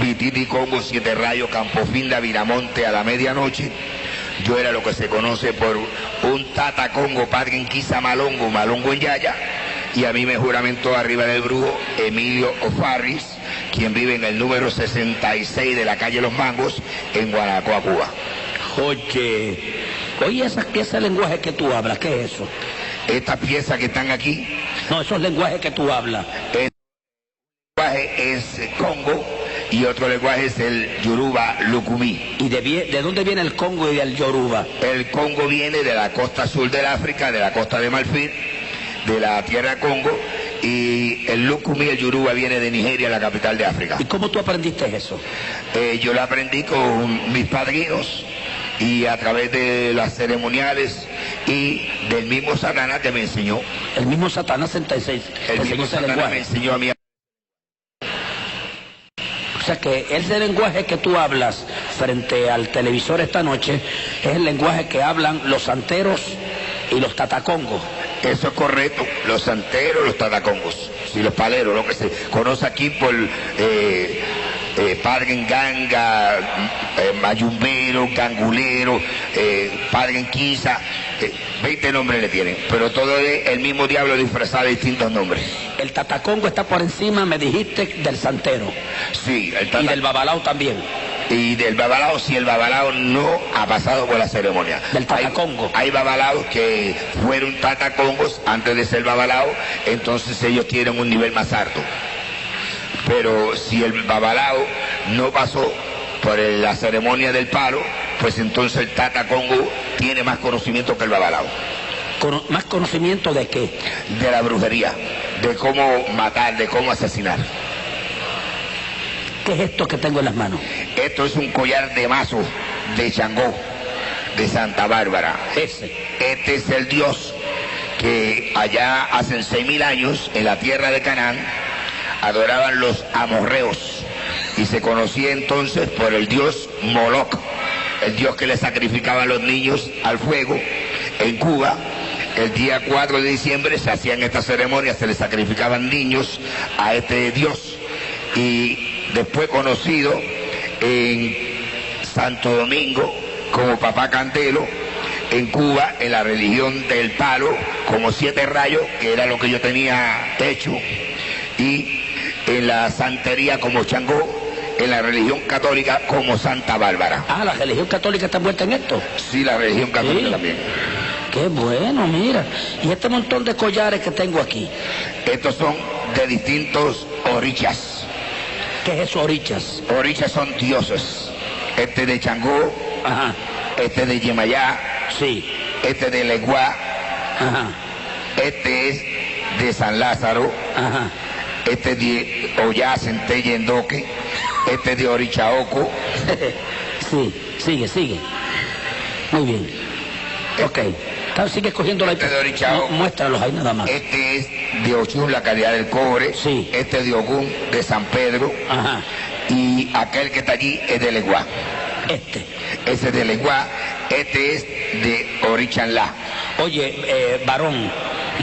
Vititi Congo, 7 rayos, Campofinda, Viramonte a la medianoche. Yo era lo que se conoce por un Tata Congo, Padre en Quisa Malongo, Malongo en Yaya, y a mí me juramentó arriba del brujo Emilio O'Farris, quien vive en el número 66 de la calle Los Mangos, en Guanacoa, Cuba. Oye, ese lenguaje que tú hablas, ¿qué es eso? Estas piezas que están aquí, No, esos lenguajes que tú hablas. el lenguaje es Congo y otro lenguaje es el Yoruba Lukumi. ¿Y de dónde viene el Congo y el Yoruba? El Congo viene de la costa sur del África, de la costa de Marfil, de la tierra Congo, y el Lukumi, el Yoruba, viene de Nigeria, la capital de África. ¿Y cómo tú aprendiste eso? Yo lo aprendí con mis padrinos y a través de las ceremoniales y del mismo Satanás que me enseñó. El mismo Satanás te enseñó ese Satanás me lenguaje. enseñó a mí. O sea que ese lenguaje que tú hablas frente al televisor esta noche es el lenguaje que hablan los santeros y los tatacongos. Eso es correcto, los santeros, los tatacongos, y los paleros, lo que se conoce aquí por Padre en Ganga, Mayumbero, Gangulero, Padre en Quisa, 20 nombres le tienen, pero todo es el mismo diablo disfrazado de distintos nombres. El tatacongo está por encima, me dijiste, del santero. Sí, Y del babalao también. Y del babalao, si el babalao no ha pasado por la ceremonia. Del tatacongo. Hay babalaos que fueron tatacongos antes de ser babalao, entonces ellos tienen un nivel más alto. Pero si el babalao no pasó por la ceremonia del palo, pues entonces el tatacongo tiene más conocimiento que el babalao. ¿Más conocimiento de qué? De la brujería, de cómo matar, de cómo asesinar. ¿Qué es esto que tengo en las manos? Esto es un collar de mazo de Changó, de Santa Bárbara. Ese. Este es el dios que allá hace 6.000 años, en la tierra de Canaán, adoraban los amorreos. Y se conocía entonces por el dios Moloch, el dios que le sacrificaba a los niños al fuego. En Cuba, el día 4 de diciembre se hacían estas ceremonias, se le sacrificaban niños a este dios. Y después conocido en Santo Domingo como Papá Cantelo, en Cuba en la religión del palo como 7 rayos, que era lo que yo tenía hecho, y en la santería como Changó, en la religión católica como Santa Bárbara. Ah, ¿la religión católica está envuelta en esto? Sí, la religión católica Sí. también. Qué bueno, mira. Y este montón de collares que tengo aquí, Estos son de distintos orichas. ¿qué es eso, orichas? Orichas son dioses. Este de Changó, Ajá, este de Yemayá, sí, este de Leguá, ajá, este es de San Lázaro, ajá. este de Ollá, Centella, Endoque, este de Orichaoco, Sí, sigue. Muy bien. Ok. Sigue cogiendo la... Este de Orichao. Muéstralos ahí nada más. Este es de Ochún, la calidad del cobre. Sí. Este es de Ogún, de San Pedro. Ajá. Y aquel que está allí es de Leguá. Ese es de Leguá. Este es de Orichanlá. Oye, varón,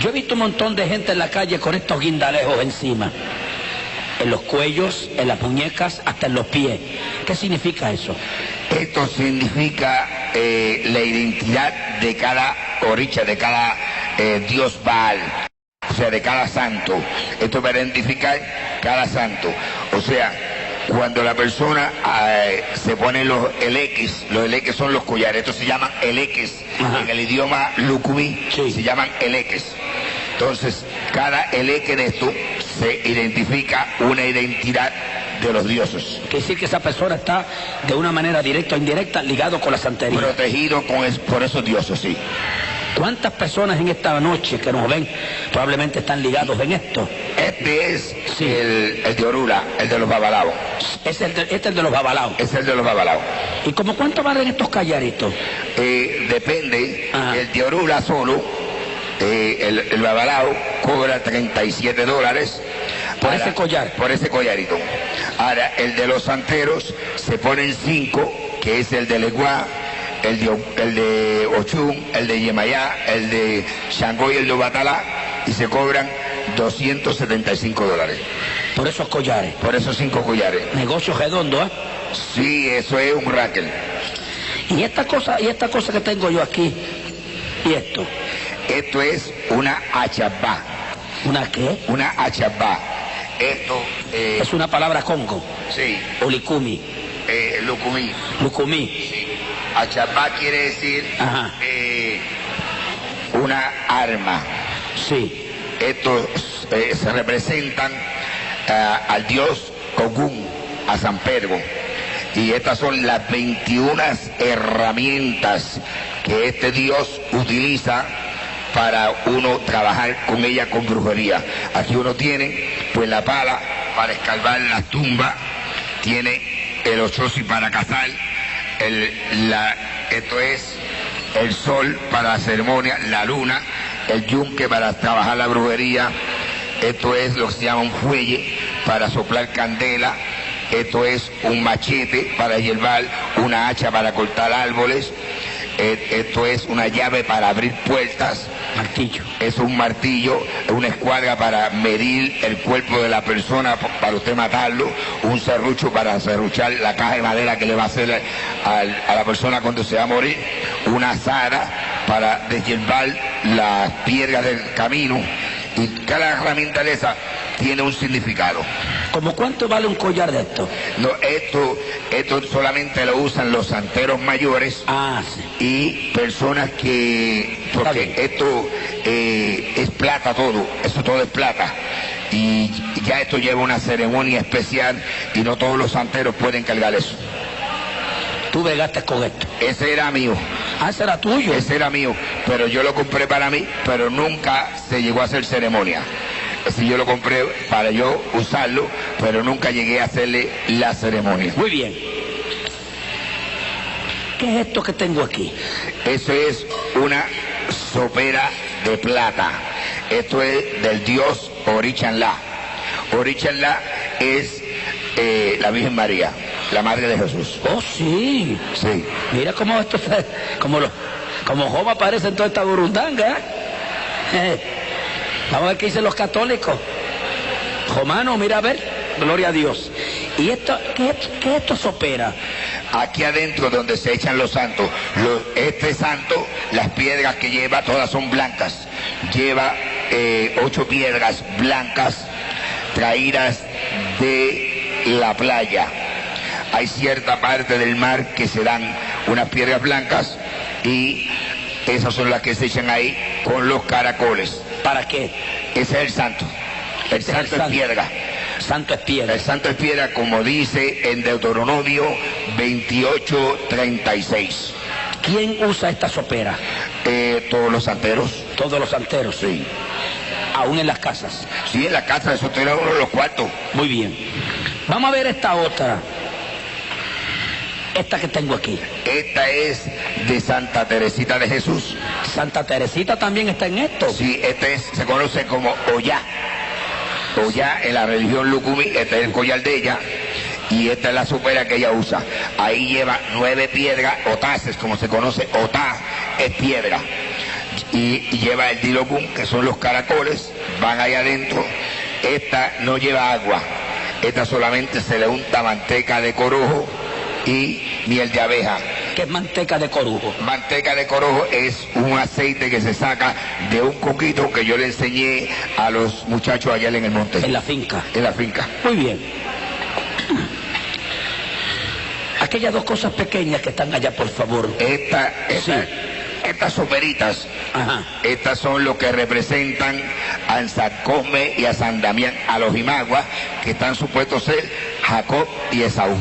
yo he visto un montón de gente en la calle con estos guindalejos encima. En los cuellos, en las muñecas, hasta en los pies. ¿Qué significa eso? Esto significa la identidad de cada oricha, de cada dios Baal, o sea, de cada santo. Esto para identificar cada santo. O sea, cuando la persona se pone los eleques son los collares, estos se llaman eleques. Ajá. En el idioma lucumí Sí. se llaman eleques. Entonces, cada eleque de esto se identifica una identidad de los dioses. Quiere decir que esa persona está de una manera directa o indirecta ligado con la santería. Protegido por esos dioses, sí. ¿Cuántas personas en esta noche que nos ven probablemente están ligados en esto? Este es Sí. el de Orula, el de los babalaos. Este es el de los babalaos. Es el de los babalaos. ¿Y como cuánto valen estos callaritos? Depende, Ajá. el de Orula solo, el babalao cobra $37. Por ese collar. Por ese collarito. Ahora, el de los santeros se ponen 5, que es el de Leguá, el de Ochún, el de Yemayá, el de Shango y el de Obatalá, y se cobran $275. Por esos collares. Por esos 5 collares. Negocio redondo, ¿eh? Sí, eso es un racket. Y esta cosa que tengo yo aquí, y esto, Esto es una achabá. ¿una qué? Una achabá. Esto, Es una palabra congo, sí, o licumi, lucumí. lucumí. Sí. Achabá quiere decir Ajá. una arma. Sí. Estos se representan al dios Ogún, a San Pedro. Y estas son las 21 herramientas que este dios utiliza para uno trabajar con ella con brujería. Aquí uno tiene pues la pala para escarbar las tumbas, tiene el ochosi para cazar, esto es el sol para la ceremonia, la luna, el yunque para trabajar la brujería, esto es lo que se llama un fuelle para soplar candela, esto es un machete para hierbar, una hacha para cortar árboles, esto es una llave para abrir puertas, Martillo. es un martillo, una escuadra para medir el cuerpo de la persona para usted matarlo, un serrucho para serruchar la caja de madera que le va a hacer a la persona cuando se va a morir, una azada para deshiervar las piedras del camino, y cada herramienta de esa tiene un significado. ¿Cómo cuánto vale un collar de esto? No, esto solamente lo usan los santeros mayores Ah, sí. y personas que, porque Está bien. esto es plata todo, eso todo es plata, y ya esto lleva una ceremonia especial y no todos los santeros pueden cargar eso. Tú bregaste con esto. Ese era mío, Ah, ese era tuyo. ese era mío, pero yo lo compré para mí, pero nunca se llegó a hacer ceremonia. Sí, yo lo compré para yo usarlo, pero nunca llegué a hacerle la ceremonia. Muy bien. ¿Qué es esto que tengo aquí? Eso es una sopera de plata. Esto es del dios Orichanlá. Orichanlá es la Virgen María, la Madre de Jesús. Oh, sí. Sí. Mira cómo esto como Joma aparece en toda esta burundanga. Vamos a ver qué dicen los católicos. Jomano, mira a ver. Gloria a Dios. ¿Y esto, qué esto sopera? Aquí adentro donde se echan los santos, este santo, las piedras que lleva, todas son blancas. Lleva 8 piedras blancas traídas de la playa. Hay cierta parte del mar que se dan unas piedras blancas y esas son las que se echan ahí con los caracoles. ¿Para qué? Ese es el santo. El Este es el santo es piedra. Santo es piedra. El santo es piedra, como dice en Deuteronomio 28:36. ¿Quién usa esta sopera? Todos los santeros. Todos los santeros. Sí. Aún en las casas. Sí, en la casa de soltero uno de los cuartos. Muy bien. Vamos a ver esta otra. Esta que tengo aquí. Esta es de Santa Teresita de Jesús. Santa Teresita también está en esto. Sí, se conoce como Ollá. Ollá en la religión Lucumí, este es el collar de ella. Y esta es la supera que ella usa. Ahí lleva 9 piedras, otaces, como se conoce, otá es piedra. Y lleva el dilocum, que son los caracoles, van ahí adentro. Esta no lleva agua, esta solamente se le unta manteca de corojo y miel de abeja. ¿Qué es manteca de corujo? Manteca de corojo es un aceite que se saca de un coquito que yo le enseñé a los muchachos allá en el monte. En la finca. En la finca. Muy bien. Aquellas 2 cosas pequeñas que están allá, por favor. Estas soperitas, Ajá. Estas son lo que representan a San Cosme y a San Damián, a los Imaguas, que están supuestos ser Jacob y Esaú.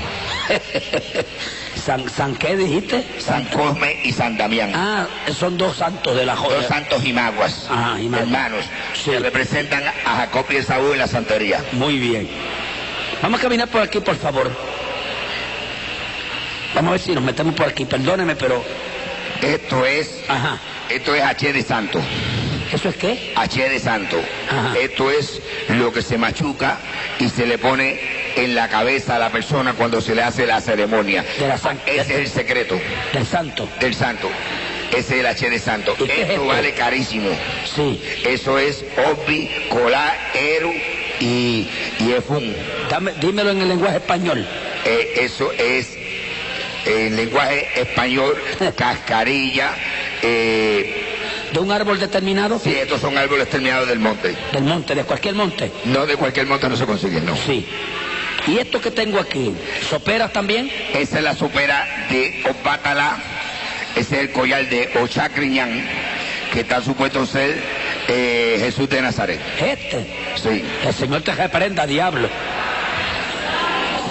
¿San qué dijiste? San Cosme y San Damián. Ah, son 2 santos de la joya. 2 santos Imaguas, Ajá, Imaguas. hermanos, Sí. que representan a Jacob y Esaú en la santería. Muy bien. Vamos a caminar por aquí, por favor. Vamos a ver si nos metemos por aquí. Perdóneme, pero... Esto es H de santo. ¿Eso es qué? H de santo. Ajá. Esto es lo que se machuca y se le pone en la cabeza a la persona cuando se le hace la ceremonia. Ese es el secreto Del santo. del santo. Ese es el H de santo. ¿Y qué es Esto esto? vale carísimo. Sí. Eso es Obi, Colá, Eru y Efun. Dímelo en el lenguaje español. Eso es en lenguaje español, cascarilla. ¿De un árbol determinado? Sí, estos son árboles terminados del monte. Del monte, de cualquier monte. No, de cualquier monte no se consiguen, no. Sí. ¿Y esto que tengo aquí? ¿Soperas también? Esa es la supera de Opátala. Ese es el collar de Ochacriñán, que está supuesto ser Jesús de Nazaret. Sí. El Señor te reprenda, diablo.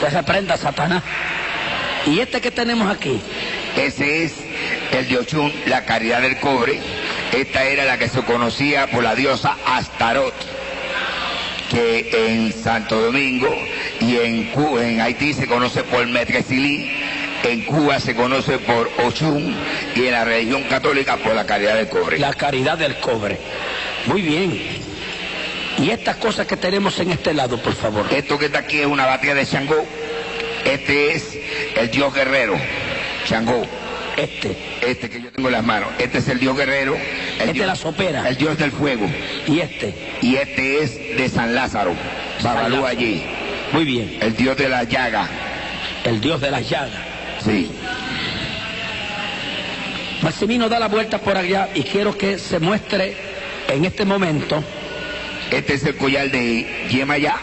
Te reprenda, Satanás. ¿Y este que tenemos aquí? Ese es el de Ochun, la caridad del cobre. Esta era la que se conocía por la diosa Astarot, que en Santo Domingo y en Haití se conoce por Metresilí, en Cuba se conoce por Ochun y en la religión católica por la caridad del cobre. La caridad del cobre. Muy bien. ¿Y estas cosas que tenemos en este lado, por favor? Esto que está aquí es una batea de Changó. Este es el dios guerrero, Changó. Este que yo tengo en las manos. Este es el dios guerrero. Este es la sopera. El dios del fuego. ¿Y este? Y este es de San Lázaro, Babalú allí. Muy bien. El dios de la llaga. El dios de las llagas. Sí. Maximino da la vuelta por allá y quiero que se muestre en este momento. Este es el collar de Yemayá.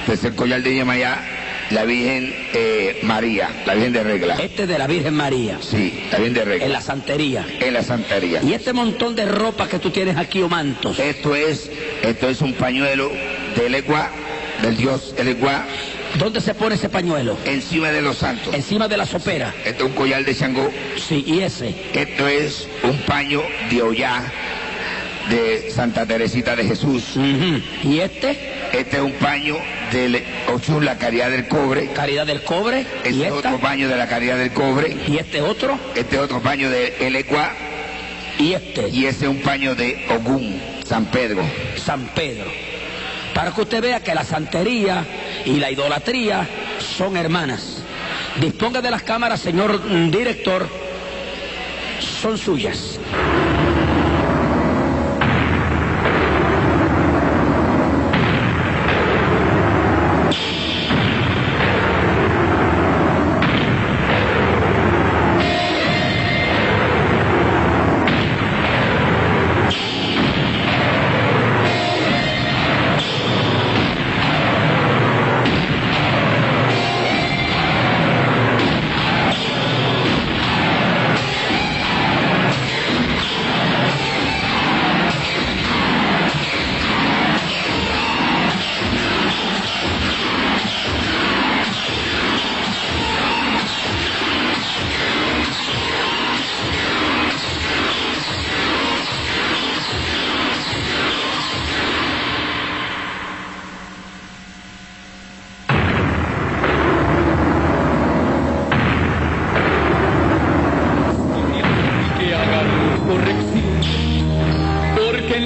Este es el collar de Yemayá, la Virgen María, la Virgen de Regla. Este de la Virgen María. Sí, la Virgen de Regla. En la santería. En la santería. Y este montón de ropa que tú tienes aquí o mantos. Esto es un pañuelo del Eguá, del dios El Eguá. ¿Dónde se pone ese pañuelo? Encima de los santos. Encima de la sopera. Esto es un collar de Changó. Sí, ¿y ese? Esto es un paño de Ollá, de Santa Teresita de Jesús. ¿Y este? Este es un paño de Ochun, la caridad del cobre. Caridad del cobre. Este ¿Y es esta? otro paño de la caridad del cobre. ¿Y este otro? Este es otro paño de El Ecuá. ¿Y este? Y ese es un paño de Ogún, San Pedro. San Pedro. Para que usted vea que la santería y la idolatría son hermanas. Disponga de las cámaras, señor director. Son suyas.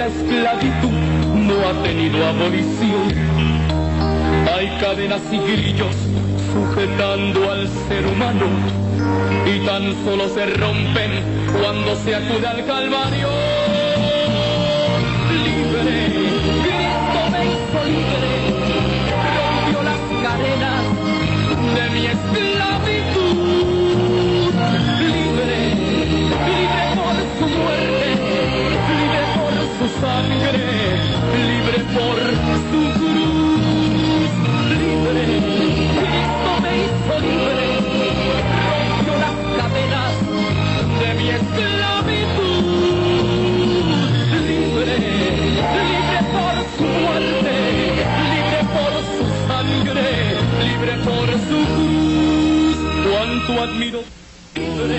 esclavitud no ha tenido abolición. Hay cadenas y grillos sujetando al ser humano y tan solo se rompen cuando se acude al Calvario. Libre, Cristo me hizo libre, rompió las cadenas de mi esclavitud. Libre, libre por su muerte, libre por su sangre, libre por su cruz. Libre, Cristo me hizo libre, rompió las cadenas de mi esclavitud. Libre, libre por su muerte, libre por su sangre, libre por su cruz. Cuánto admiro. Libre,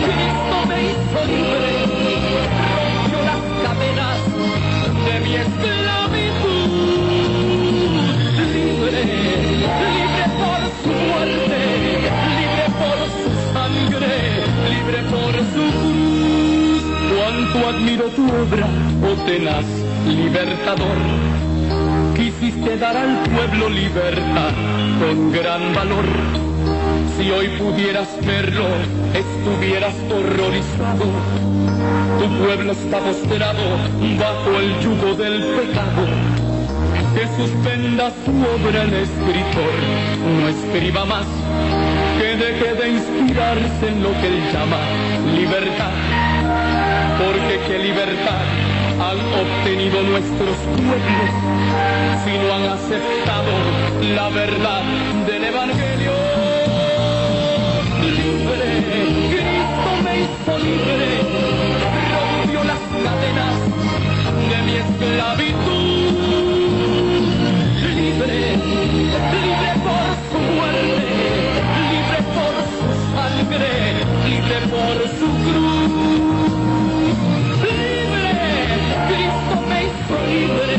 Cristo me hizo libre, rompió las cadenas de mi esclavitud. Libre, libre por su muerte, libre por su sangre, libre por su cruz. Cuánto admiro tu obra, oh tenaz libertador. Quisiste dar al pueblo libertad con gran valor. Si hoy pudieras verlo, estuvieras horrorizado. Tu pueblo está postrado bajo el yugo del pecado. Que suspenda su obra el escritor, no escriba más, que deje de inspirarse en lo que él llama libertad. Porque qué libertad han obtenido nuestros pueblos si no han aceptado la verdad del Evangelio. Libre, Cristo me hizo libre, rompió las cadenas de mi esclavitud. Libre, libre por su muerte, libre por su sangre, libre por su cruz. Libre, Cristo me hizo libre,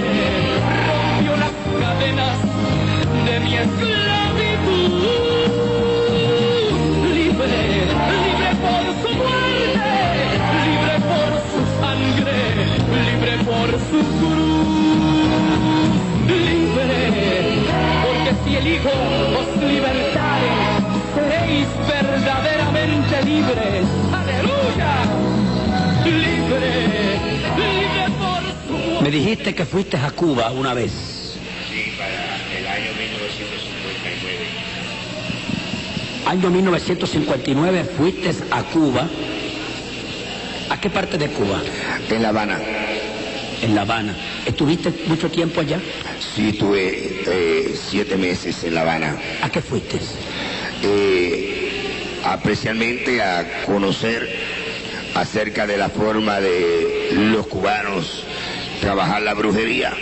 rompió las cadenas de mi esclavitud. Libre, libre por su muerte, libre por su sangre, libre por su cruz. Libre, porque si el Hijo os libertare, seréis verdaderamente libres. ¡Aleluya! Libre, libre por su muerte. Me dijiste que fuiste a Cuba una vez. Sí, para el año 1959. Año 1959 fuiste a Cuba. ¿A qué parte de Cuba? En La Habana. En La Habana. ¿Estuviste mucho tiempo allá? Sí, estuve 7 meses en La Habana. ¿A qué fuiste? Especialmente a conocer acerca de la forma de los cubanos trabajar la brujería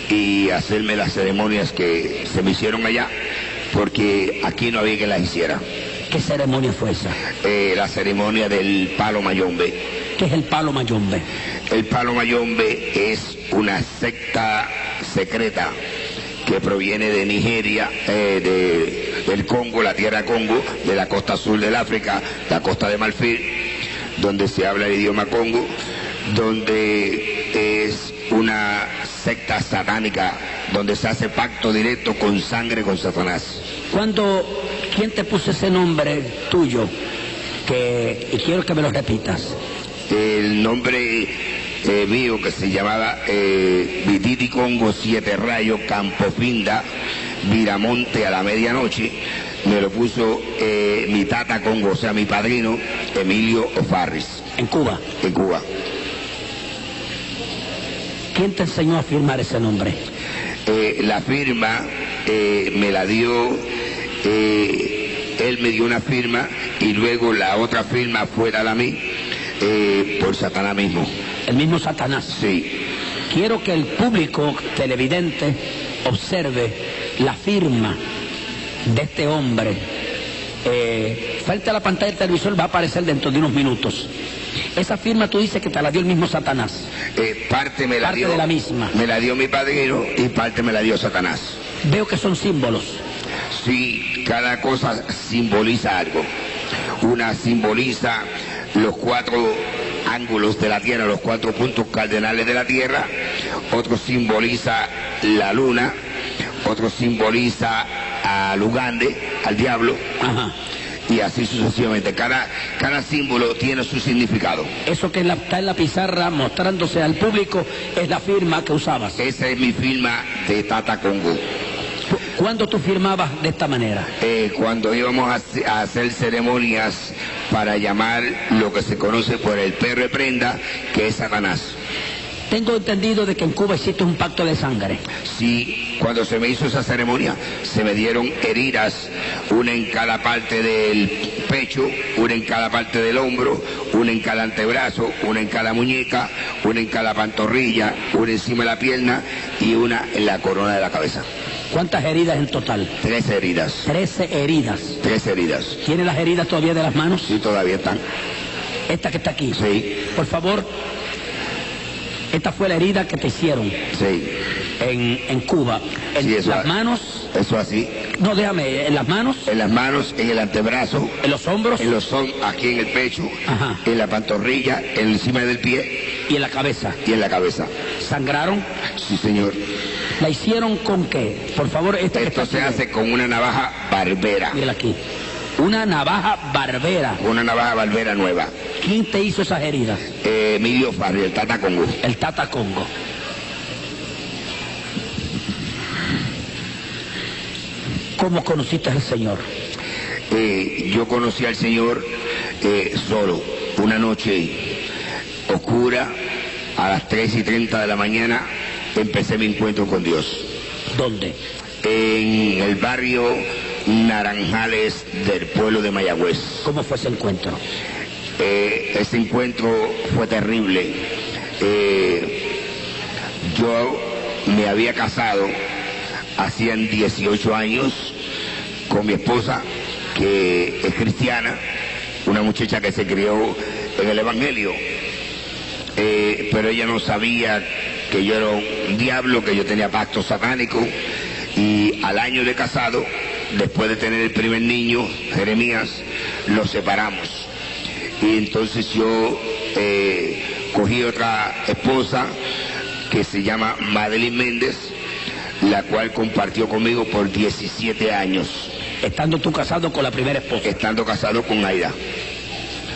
y hacerme las ceremonias que se me hicieron allá, porque aquí no había que las hiciera. ¿Qué ceremonia fue esa? La ceremonia del palo mayombe. ¿Qué es el palo mayombe? El palo mayombe es una secta secreta que proviene de Nigeria, del Congo, la tierra Congo, de la costa sur del África, la costa de Marfil, donde se habla el idioma Congo, donde es una secta satánica, donde se hace pacto directo con sangre con Satanás. ¿Quién te puso ese nombre tuyo? Y quiero que me lo repitas. El nombre mío, que se llamaba Vititi Congo 7 Rayos Campofinda Viramonte a la medianoche, me lo puso mi tata Congo, o sea, mi padrino Emilio O'Farris. ¿En Cuba? En Cuba. ¿Quién te enseñó a firmar ese nombre? La firma me la dio, él me dio una firma y luego la otra firma fue dada a mí por Satanás mismo. ¿El mismo Satanás? Sí. Quiero que el público televidente observe la firma de este hombre. Frente a la pantalla del televisor va a aparecer dentro de unos minutos. Esa firma tú dices que te la dio el mismo Satanás. Parte me la parte dio. De la misma. Me la dio mi padrino y parte me la dio Satanás. Veo que son símbolos. Sí, cada cosa simboliza algo. Una simboliza los 4 ángulos de la Tierra, los 4 puntos cardenales de la Tierra, otro simboliza la luna, otro simboliza al Ugande, al diablo. Ajá. Y así sucesivamente. Cada símbolo tiene su significado. Eso que está en la pizarra mostrándose al público es la firma que usabas. Esa es mi firma de Tata Congo. ¿Cuándo tú firmabas de esta manera? Cuando íbamos a hacer ceremonias para llamar lo que se conoce por el perro de prenda, que es Satanás. Tengo entendido de que en Cuba existe un pacto de sangre. Sí, cuando se me hizo esa ceremonia, se me dieron heridas, una en cada parte del pecho, una en cada parte del hombro, una en cada antebrazo, una en cada muñeca, una en cada pantorrilla, una encima de la pierna y una en la corona de la cabeza. ¿Cuántas heridas en total? 13 heridas. 13 heridas. 13 heridas. ¿Tiene las heridas todavía de las manos? Sí, todavía están. Esta que está aquí. Sí. Por favor, esta fue la herida que te hicieron. Sí. En Cuba. En Sí, las manos. Eso así. No, déjame, en las manos. En las manos, en el antebrazo. En los hombros. Aquí en el pecho. Ajá. En la pantorrilla, encima del pie. Y en la cabeza. Y en la cabeza. ¿Sangraron? Sí, señor. ¿La hicieron con qué? Por favor, esta que está Esto se aquí. hace con una navaja barbera. Mírala aquí. Una navaja barbera. Una navaja barbera nueva. ¿Quién te hizo esas heridas? Emilio Farri, el Tata Congo. El Tata Congo. ¿Cómo conociste al Señor? Yo conocí al Señor solo, una noche oscura, a las 3:30 de la mañana, empecé mi encuentro con Dios. ¿Dónde? En el barrio Naranjales del pueblo de Mayagüez. ¿Cómo fue ese encuentro? Ese encuentro fue terrible. Yo me había casado hacían 18 años con mi esposa, que es cristiana, una muchacha que se crió en el Evangelio, pero ella no sabía que yo era un diablo, que yo tenía pacto satánico, y al año de casado, después de tener el primer niño, Jeremías, los separamos. Y entonces yo cogí otra esposa que se llama Madeline Méndez, la cual compartió conmigo por 17 años. Estando tú casado con la primera esposa. Estando casado con Aida.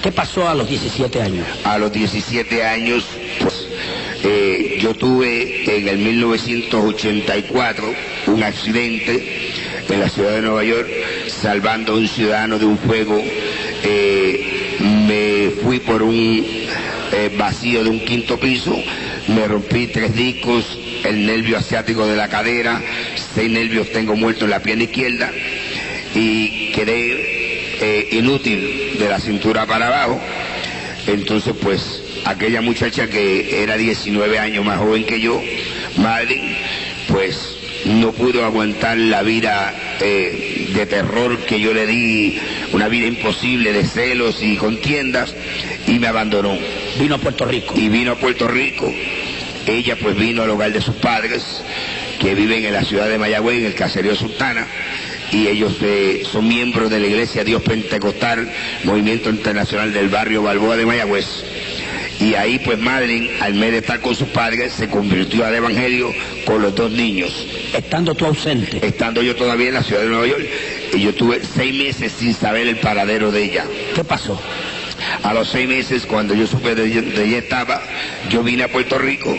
¿Qué pasó a los 17 años? A los 17 años, pues, yo tuve en el 1984 un accidente en la ciudad de Nueva York, salvando a un ciudadano de un fuego. Me fui por un vacío de un 5º piso, me rompí 3 discos, el nervio asiático de la cadera, 6 nervios tengo muertos en la pierna izquierda y quedé inútil de la cintura para abajo. Entonces, pues, aquella muchacha que era 19 años más joven que yo, Madeline, pues no pudo aguantar la vida de terror que yo le di, una vida imposible de celos y contiendas, y me abandonó. Vino a Puerto Rico. Y vino a Puerto Rico. Ella pues vino al hogar de sus padres, que viven en la ciudad de Mayagüez, en el caserío Sultana, y ellos son miembros de la Iglesia Dios Pentecostal, Movimiento Internacional del Barrio Balboa de Mayagüez. Y ahí pues Madeline, al mes de estar con sus padres, se convirtió al Evangelio con los 2 niños. Estando tú ausente. Estando yo todavía en la ciudad de Nueva York, y yo tuve 6 meses sin saber el paradero de ella. ¿Qué pasó? A los 6 meses, cuando yo supe de ella estaba, yo vine a Puerto Rico,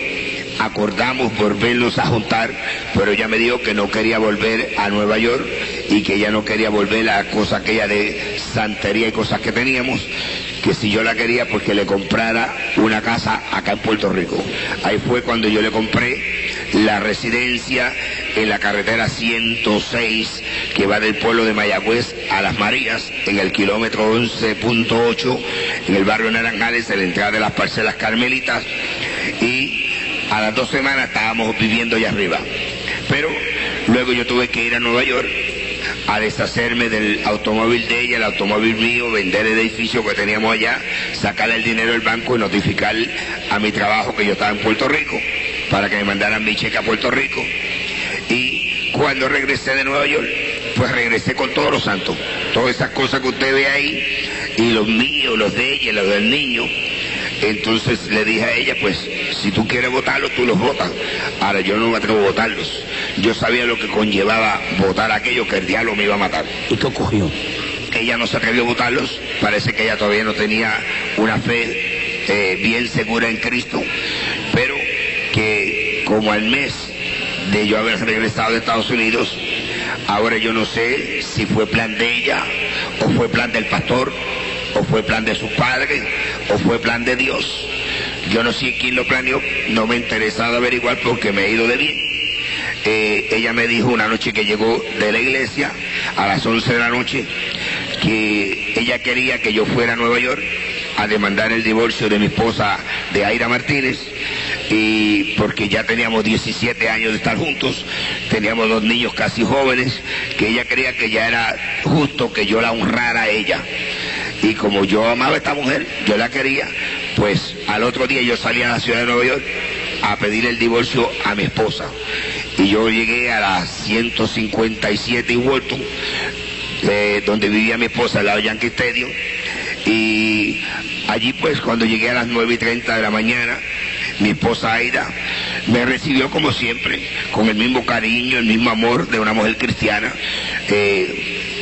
acordamos volvernos a juntar, pero ella me dijo que no quería volver a Nueva York y que ella no quería volver a cosas aquella de santería y cosas que teníamos, que si yo la quería pues que le comprara una casa acá en Puerto Rico. Ahí fue cuando yo le compré la residencia en la carretera 106 que va del pueblo de Mayagüez a Las Marías, en el kilómetro 11.8, en el barrio Naranjales, en la entrada de las parcelas Carmelitas, y a las 2 semanas estábamos viviendo allá arriba. Pero luego yo tuve que ir a Nueva York a deshacerme del automóvil de ella, el automóvil mío, vender el edificio que teníamos allá, sacarle el dinero del banco y notificar a mi trabajo que yo estaba en Puerto Rico, para que me mandaran mi cheque a Puerto Rico. Y cuando regresé de Nueva York, pues regresé con todos los santos, todas esas cosas que usted ve ahí, y los míos, los de ella, los del niño, Entonces le dije a ella, pues, si tú quieres votarlos, tú los votas. Ahora yo no me atrevo a votarlos. Yo sabía lo que conllevaba votar aquello, que el diablo me iba a matar. ¿Y qué ocurrió? Ella no se atrevió a votarlos, parece que ella todavía no tenía una fe bien segura en Cristo, pero que como al mes de yo haber regresado de Estados Unidos, ahora yo no sé si fue plan de ella, o fue plan del pastor, o fue plan de sus padres, o fue plan de Dios. Yo no sé quién lo planeó, no me ha interesado averiguar porque me he ido de bien. Ella me dijo una noche que llegó de la iglesia a las 11 de la noche que ella quería que yo fuera a Nueva York a demandar el divorcio de mi esposa, de Aira Martínez, y porque ya teníamos 17 años de estar juntos, teníamos 2 niños casi jóvenes, que ella creía que ya era justo que yo la honrara a ella. Y como yo amaba a esta mujer, yo la quería, pues al otro día yo salí a la ciudad de Nueva York a pedir el divorcio a mi esposa. Y yo llegué a las 157 en Walton, donde vivía mi esposa, al lado de Yankee Stadium. Y allí pues cuando llegué a las 9:30 de la mañana, mi esposa Aida me recibió como siempre, con el mismo cariño, el mismo amor de una mujer cristiana.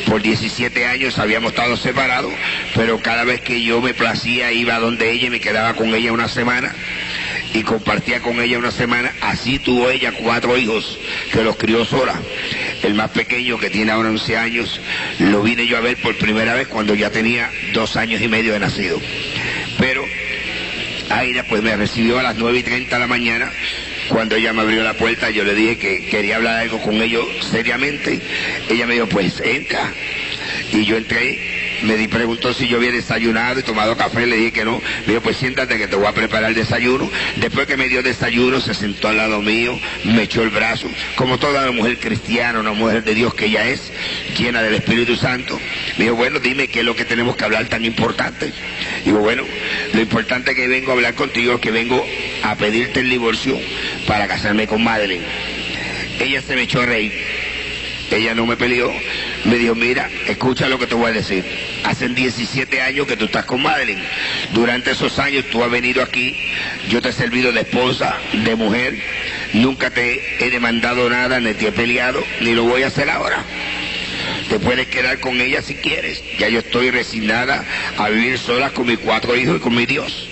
Por 17 años habíamos estado separados, pero cada vez que yo me placía iba donde ella y me quedaba con ella una semana y compartía con ella una semana. Así tuvo ella 4 hijos que los crió sola. El más pequeño, que tiene ahora 11 años, lo vine yo a ver por primera vez cuando ya tenía 2 años y medio de nacido. Pero Aida pues me recibió a las 9:30 de la mañana. Cuando ella me abrió la puerta, yo le dije que quería hablar algo con ellos seriamente. Ella me dijo, pues entra. Y yo entré, preguntó si yo había desayunado y tomado café, le dije que no. Me dijo, pues siéntate que te voy a preparar el desayuno. Después que me dio desayuno, se sentó al lado mío, me echó el brazo, como toda una mujer cristiana, una mujer de Dios que ella es, llena del Espíritu Santo. Me dijo, bueno, dime qué es lo que tenemos que hablar tan importante. Digo, bueno, lo importante que vengo a hablar contigo es que vengo a pedirte el divorcio para casarme con Madeleine. Ella se me echó a reír. Ella no me peleó, me dijo, mira, escucha lo que te voy a decir. Hacen 17 años que tú estás con Madeleine. Durante esos años tú has venido aquí, yo te he servido de esposa, de mujer, nunca te he demandado nada, ni te he peleado, ni lo voy a hacer ahora. Te puedes quedar con ella si quieres. Ya yo estoy resignada a vivir sola con mis 4 hijos y con mi Dios.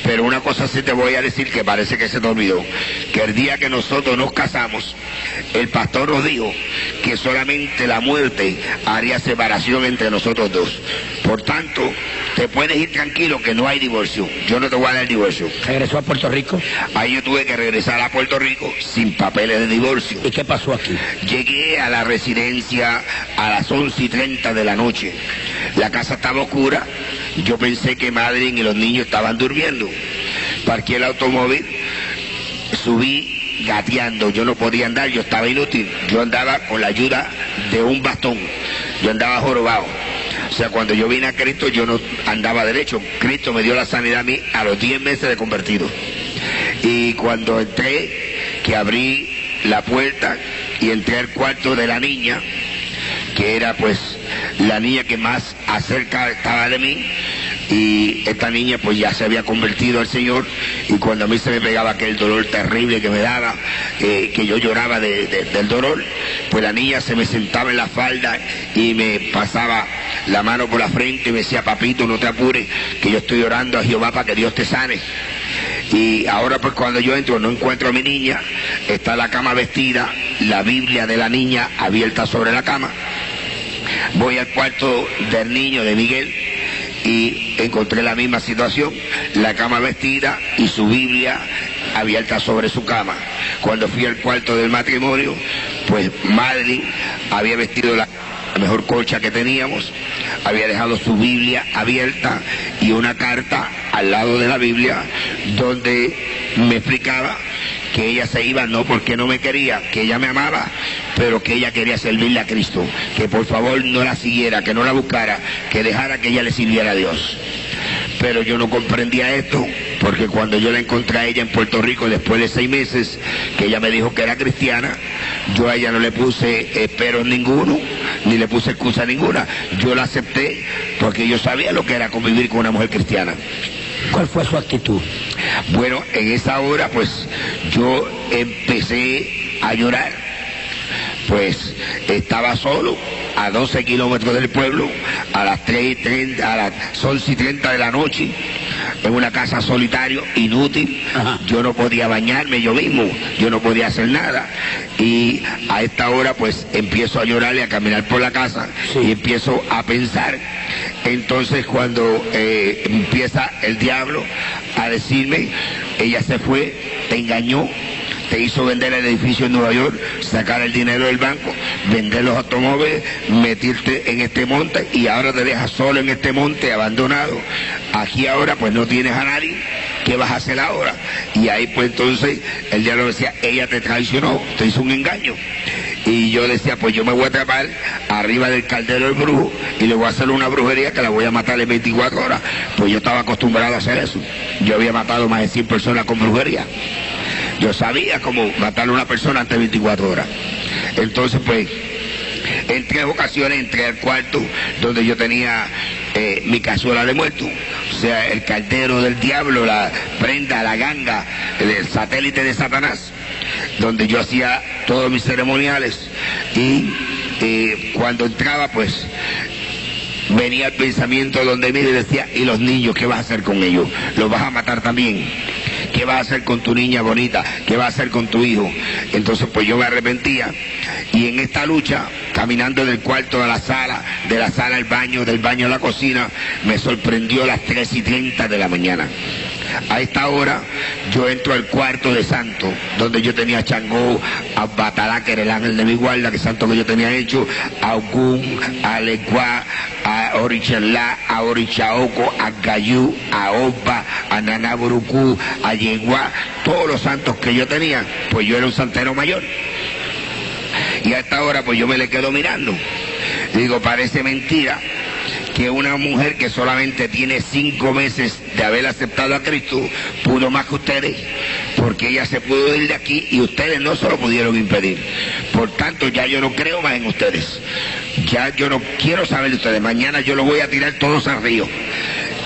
Pero una cosa sí te voy a decir que parece que se te olvidó, que el día que nosotros nos casamos, el pastor nos dijo que solamente la muerte haría separación entre nosotros dos. Por tanto, te puedes ir tranquilo que no hay divorcio. Yo no te voy a dar el divorcio. ¿Regresó a Puerto Rico? Ahí yo tuve que regresar a Puerto Rico sin papeles de divorcio. ¿Y qué pasó aquí? Llegué a la residencia a las 11:30 de la noche. La casa estaba oscura. Yo pensé que Madeleine y los niños estaban durmiendo. Parqué el automóvil, subí gateando, yo no podía andar, yo estaba inútil. Yo andaba con la ayuda de un bastón, yo andaba jorobado. O sea, cuando yo vine a Cristo, yo no andaba derecho. Cristo me dio la sanidad a mí a los 10 meses de convertido. Y cuando entré, que abrí la puerta y entré al cuarto de la niña, que era pues la niña que más acerca estaba de mí, y esta niña pues ya se había convertido al Señor, y cuando a mí se me pegaba aquel dolor terrible que me daba, que yo lloraba del dolor, pues la niña se me sentaba en la falda y me pasaba la mano por la frente y me decía, papito, no te apures, que yo estoy orando a Jehová para que Dios te sane. Y ahora pues cuando yo entro no encuentro a mi niña, está la cama vestida, la Biblia de la niña abierta sobre la cama. Voy al cuarto del niño, de Miguel, y encontré la misma situación, la cama vestida y su Biblia abierta sobre su cama. Cuando fui al cuarto del matrimonio, pues Madeleine había vestido la mejor colcha que teníamos, había dejado su Biblia abierta y una carta al lado de la Biblia donde me explicaba que ella se iba no porque no me quería, que ella me amaba, pero que ella quería servirle a Cristo, que por favor no la siguiera, que no la buscara, que dejara que ella le sirviera a Dios. Pero yo no comprendía esto, porque cuando yo la encontré a ella en Puerto Rico después de 6 meses, que ella me dijo que era cristiana, yo a ella no le puse peros ninguno, ni le puse excusa ninguna. Yo la acepté porque yo sabía lo que era convivir con una mujer cristiana. ¿Cuál fue su actitud? Bueno, en esa hora pues yo empecé a llorar. Pues estaba solo a 12 kilómetros del pueblo, a las 3:30, a las 11:30 de la noche, en una casa solitario, inútil. Ajá. Yo no podía bañarme yo mismo, yo no podía hacer nada. Y a esta hora pues empiezo a llorar y a caminar por la casa, sí, y empiezo a pensar. Entonces cuando empieza el diablo a decirme, ella se fue, te engañó, te hizo vender el edificio en Nueva York, sacar el dinero del banco, vender los automóviles, meterte en este monte y ahora te dejas solo en este monte abandonado. Aquí ahora pues no tienes a nadie, ¿qué vas a hacer ahora? Y ahí pues entonces el diablo decía, ella te traicionó, te hizo un engaño. Y yo decía, pues yo me voy a trepar arriba del caldero del brujo y le voy a hacer una brujería que la voy a matar en 24 horas. Pues yo estaba acostumbrado a hacer eso. Yo había matado más de 100 personas con brujería. Yo sabía cómo matar a una persona antes de 24 horas. Entonces, pues, en 3 ocasiones entré al cuarto donde yo tenía mi cazuela de muerto. O sea, el caldero del diablo, la prenda, la ganga, el satélite de Satanás, donde yo hacía todos mis ceremoniales. Y cuando entraba, pues, venía el pensamiento donde mí y decía, ¿y los niños qué vas a hacer con ellos? ¿Los vas a matar también? ¿Qué vas a hacer con tu niña bonita? ¿Qué vas a hacer con tu hijo? Entonces pues yo me arrepentía, y en esta lucha, caminando del cuarto a la sala, de la sala al baño, del baño a la cocina, me sorprendió las 3:30 de la mañana. A esta hora yo entro al cuarto de santo, donde yo tenía a Changó, a Batalá, que era el ángel de mi guarda, que santo que yo tenía hecho, a Ogún, a Leguá, a Orichalá, a Orichaoco, a Gayú, a Oba, a Nanaburucú, a Yeguá, todos los santos que yo tenía, pues yo era un santero mayor. Y a esta hora pues yo me le quedo mirando. Digo, parece mentira que una mujer que solamente tiene 5 meses de haber aceptado a Cristo pudo más que ustedes, porque ella se pudo ir de aquí y ustedes no se lo pudieron impedir. Por tanto, ya yo no creo más en ustedes. Ya yo no quiero saber de ustedes. Mañana yo los voy a tirar todos al río.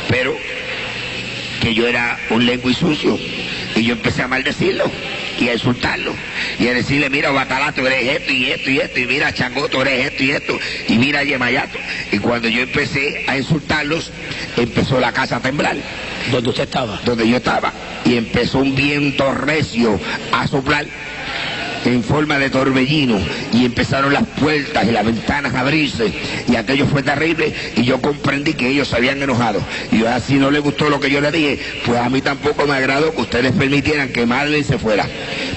Pero que yo era un lengua y sucio, y yo empecé a maldecirlo y a insultarlo y a decirle, mira, Batalá, tú eres esto y esto y esto, y mira, Changó, tú eres esto y esto, y mira, Yemayato. Y cuando yo empecé a insultarlos, empezó la casa a temblar. ¿Dónde usted estaba? Donde yo estaba. Y empezó un viento recio a soplar en forma de torbellino, y empezaron las puertas y las ventanas a abrirse, y aquello fue terrible, y yo comprendí que ellos se habían enojado. Y así no les gustó lo que yo les dije, pues a mí tampoco me agradó que ustedes permitieran que Marlene se fuera.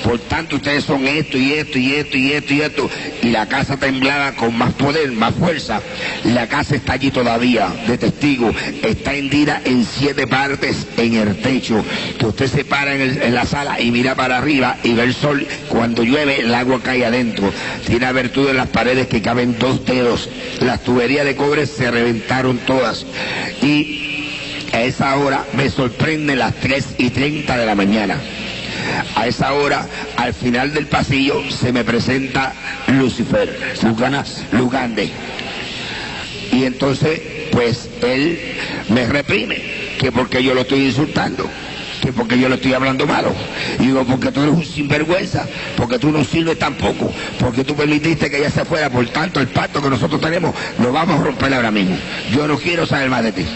Por tanto, ustedes son esto y esto y esto y esto y esto. Y la casa temblaba con más poder, más fuerza. La casa está allí todavía, de testigo. Está hendida en 7 partes en el techo. Que usted se para en la sala y mira para arriba y ve el sol. Cuando llueve, el agua cae adentro. Tiene abertura en las paredes que caben 2 dedos. Las tuberías de cobre se reventaron todas. Y a esa hora me sorprende las 3:30 de la mañana. A esa hora, al final del pasillo, se me presenta Lucifer, Lugande. Y entonces, pues, él me reprime, que porque yo lo estoy insultando, que porque yo le estoy hablando malo. Y digo, porque tú eres un sinvergüenza, porque tú no sirves tampoco, porque tú permitiste que ella se fuera. Por tanto, el pacto que nosotros tenemos lo vamos a romper ahora mismo. Yo no quiero saber más de ti.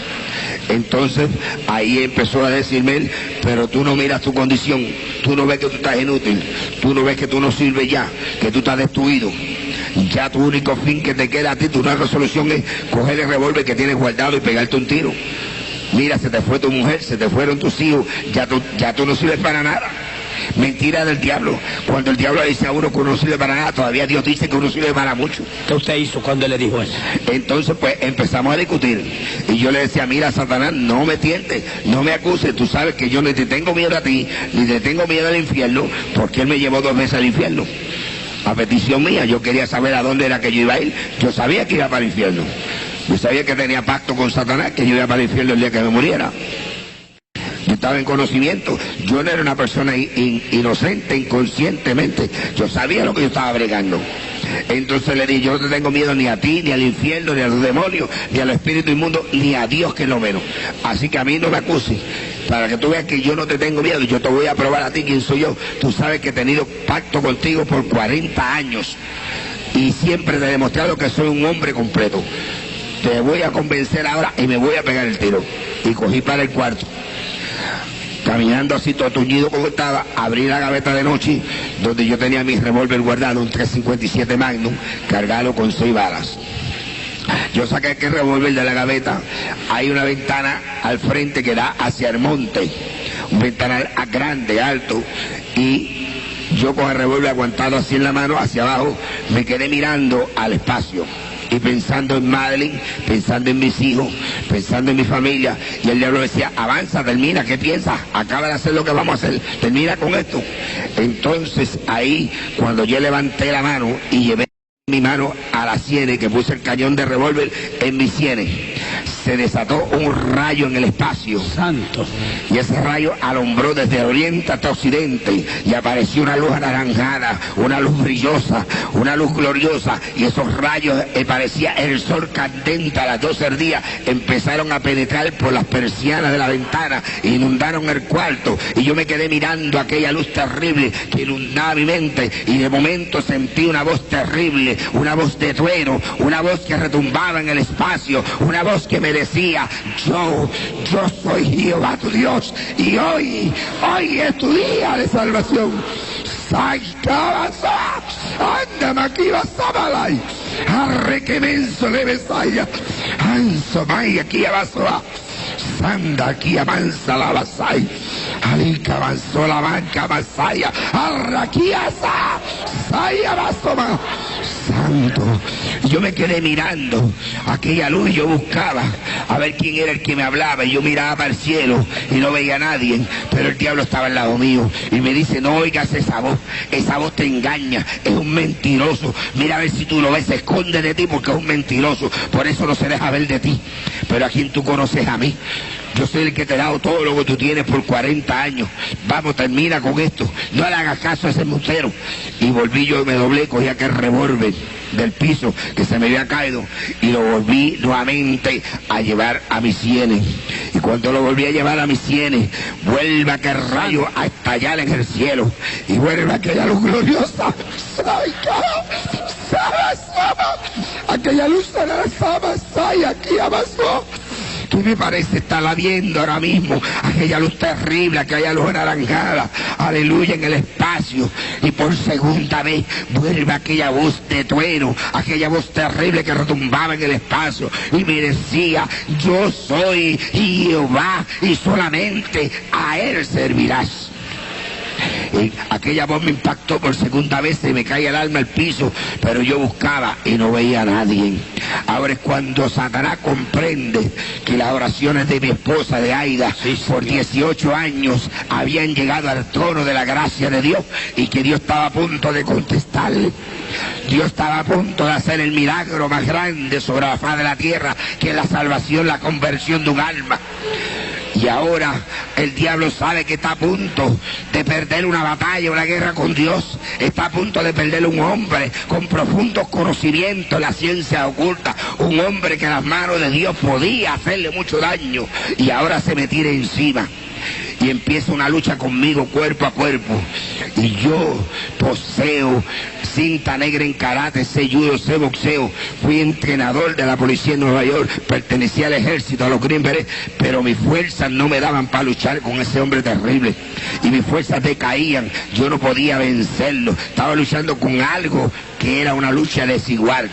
Entonces ahí empezó a decirme él, pero tú no miras tu condición, tú no ves que tú estás inútil, tú no ves que tú no sirves ya, que tú estás destruido. Ya tu único fin que te queda a ti, tu única resolución es coger el revólver que tienes guardado y pegarte un tiro. Mira, se te fue tu mujer, se te fueron tus hijos, ya tú no sirves para nada. Mentira del diablo. Cuando el diablo dice a uno que uno no sirve para nada, todavía Dios dice que uno sirve para mucho. ¿Qué usted hizo cuando le dijo eso? Entonces pues empezamos a discutir, y yo le decía, mira, Satanás, no me tientes, no me acuses, tú sabes que yo ni te tengo miedo a ti, ni te tengo miedo al infierno, porque él me llevó 2 veces al infierno. A petición mía, yo quería saber a dónde era que yo iba a ir. Yo sabía que iba para el infierno. Yo sabía que tenía pacto con Satanás, que yo iba para el infierno el día que me muriera. Yo estaba en conocimiento. Yo no era una persona inocente, inconscientemente. Yo sabía lo que yo estaba bregando. Entonces le dije, yo no te tengo miedo ni a ti, ni al infierno, ni a los demonios, ni al espíritu inmundo, ni a Dios que no menos. Así que a mí no me acuses, para que tú veas que yo no te tengo miedo. Yo te voy a probar a ti quién soy yo. Tú sabes que he tenido pacto contigo por 40 años y siempre te he demostrado que soy un hombre completo. Te voy a convencer ahora y me voy a pegar el tiro. Y cogí para el cuarto. Caminando así todo tuñido como estaba, abrí la gaveta de noche donde yo tenía mi revólver guardado, un 357 Magnum, cargado con 6 balas. Yo saqué aquel revólver de la gaveta. Hay una ventana al frente que da hacia el monte, un ventanal grande, alto, y yo con el revólver aguantado así en la mano hacia abajo, me quedé mirando al espacio y pensando en Madeline, pensando en mis hijos, pensando en mi familia. Y el diablo decía, avanza, termina, ¿qué piensas? Acaba de hacer lo que vamos a hacer, termina con esto. Entonces ahí, cuando yo levanté la mano y llevé mi mano a las sienes, que puse el cañón de revólver en mis sienes, se desató un rayo en el espacio. Santo. Y ese rayo alumbró desde el oriente hasta occidente y apareció una luz anaranjada, una luz brillosa, una luz gloriosa, y esos rayos parecía el sol candente a las 12 del día, empezaron a penetrar por las persianas de la ventana, inundaron el cuarto, y yo me quedé mirando aquella luz terrible que inundaba mi mente, y de momento sentí una voz terrible, una voz de trueno, una voz que retumbaba en el espacio, una voz que me decía, yo soy Jehová tu Dios, y hoy es tu día de salvación. Anda maquiva sabalay, arre que menso le besaya, anso may aquí abaso, sanda aquí avanza la basay, alica avanzó la banca basaya, arra aquí asa, saya basoma. Santo, yo me quedé mirando aquella luz, yo buscaba a ver quién era el que me hablaba, y yo miraba para el cielo y no veía a nadie, pero el diablo estaba al lado mío y me dice, no oigas esa voz te engaña, es un mentiroso, mira a ver si tú lo ves, se esconde de ti porque es un mentiroso, por eso no se deja ver de ti. Pero a quien tú conoces, a mí. Yo soy el que te he dado todo lo que tú tienes por 40 años. Vamos, termina con esto. No le hagas caso a ese embustero. Y volví yo, me doblé, cogí aquel revólver del piso que se me había caído y lo volví nuevamente a llevar a mis sienes. Y cuando lo volví a llevar a mis sienes, vuelve aquel rayo a estallar en el cielo y vuelve aquella luz gloriosa. Aquella luz de la sama, y aquí avanzó. ¿Qué me parece estarla viendo ahora mismo? Aquella luz terrible, aquella luz anaranjada, aleluya, en el espacio. Y por segunda vez vuelve aquella voz de trueno, aquella voz terrible que retumbaba en el espacio y me decía, yo soy Jehová y solamente a él servirás. Y aquella voz me impactó por segunda vez, se me cae el alma al piso, pero yo buscaba y no veía a nadie. Ahora es cuando Satanás comprende que las oraciones de mi esposa, de Aida, por 18 años habían llegado al trono de la gracia de Dios y que Dios estaba a punto de contestarle. Dios estaba a punto de hacer el milagro más grande sobre la faz de la tierra, que es la salvación, la conversión de un alma. Y ahora el diablo sabe que está a punto de perder una batalla, una guerra con Dios. Está a punto de perder un hombre con profundos conocimientos en la ciencia oculta. Un hombre que en las manos de Dios podía hacerle mucho daño. Y ahora se me tira encima. Y empieza una lucha conmigo cuerpo a cuerpo. Y yo poseo cinta negra en karate, sé judo, sé boxeo. Fui entrenador de la policía en Nueva York, pertenecía al ejército, a los Green Berets, pero mis fuerzas no me daban para luchar con ese hombre terrible. Y mis fuerzas decaían, yo no podía vencerlo. Estaba luchando con algo que era una lucha desigual.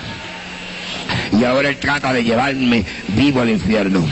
Y ahora él trata de llevarme vivo al infierno.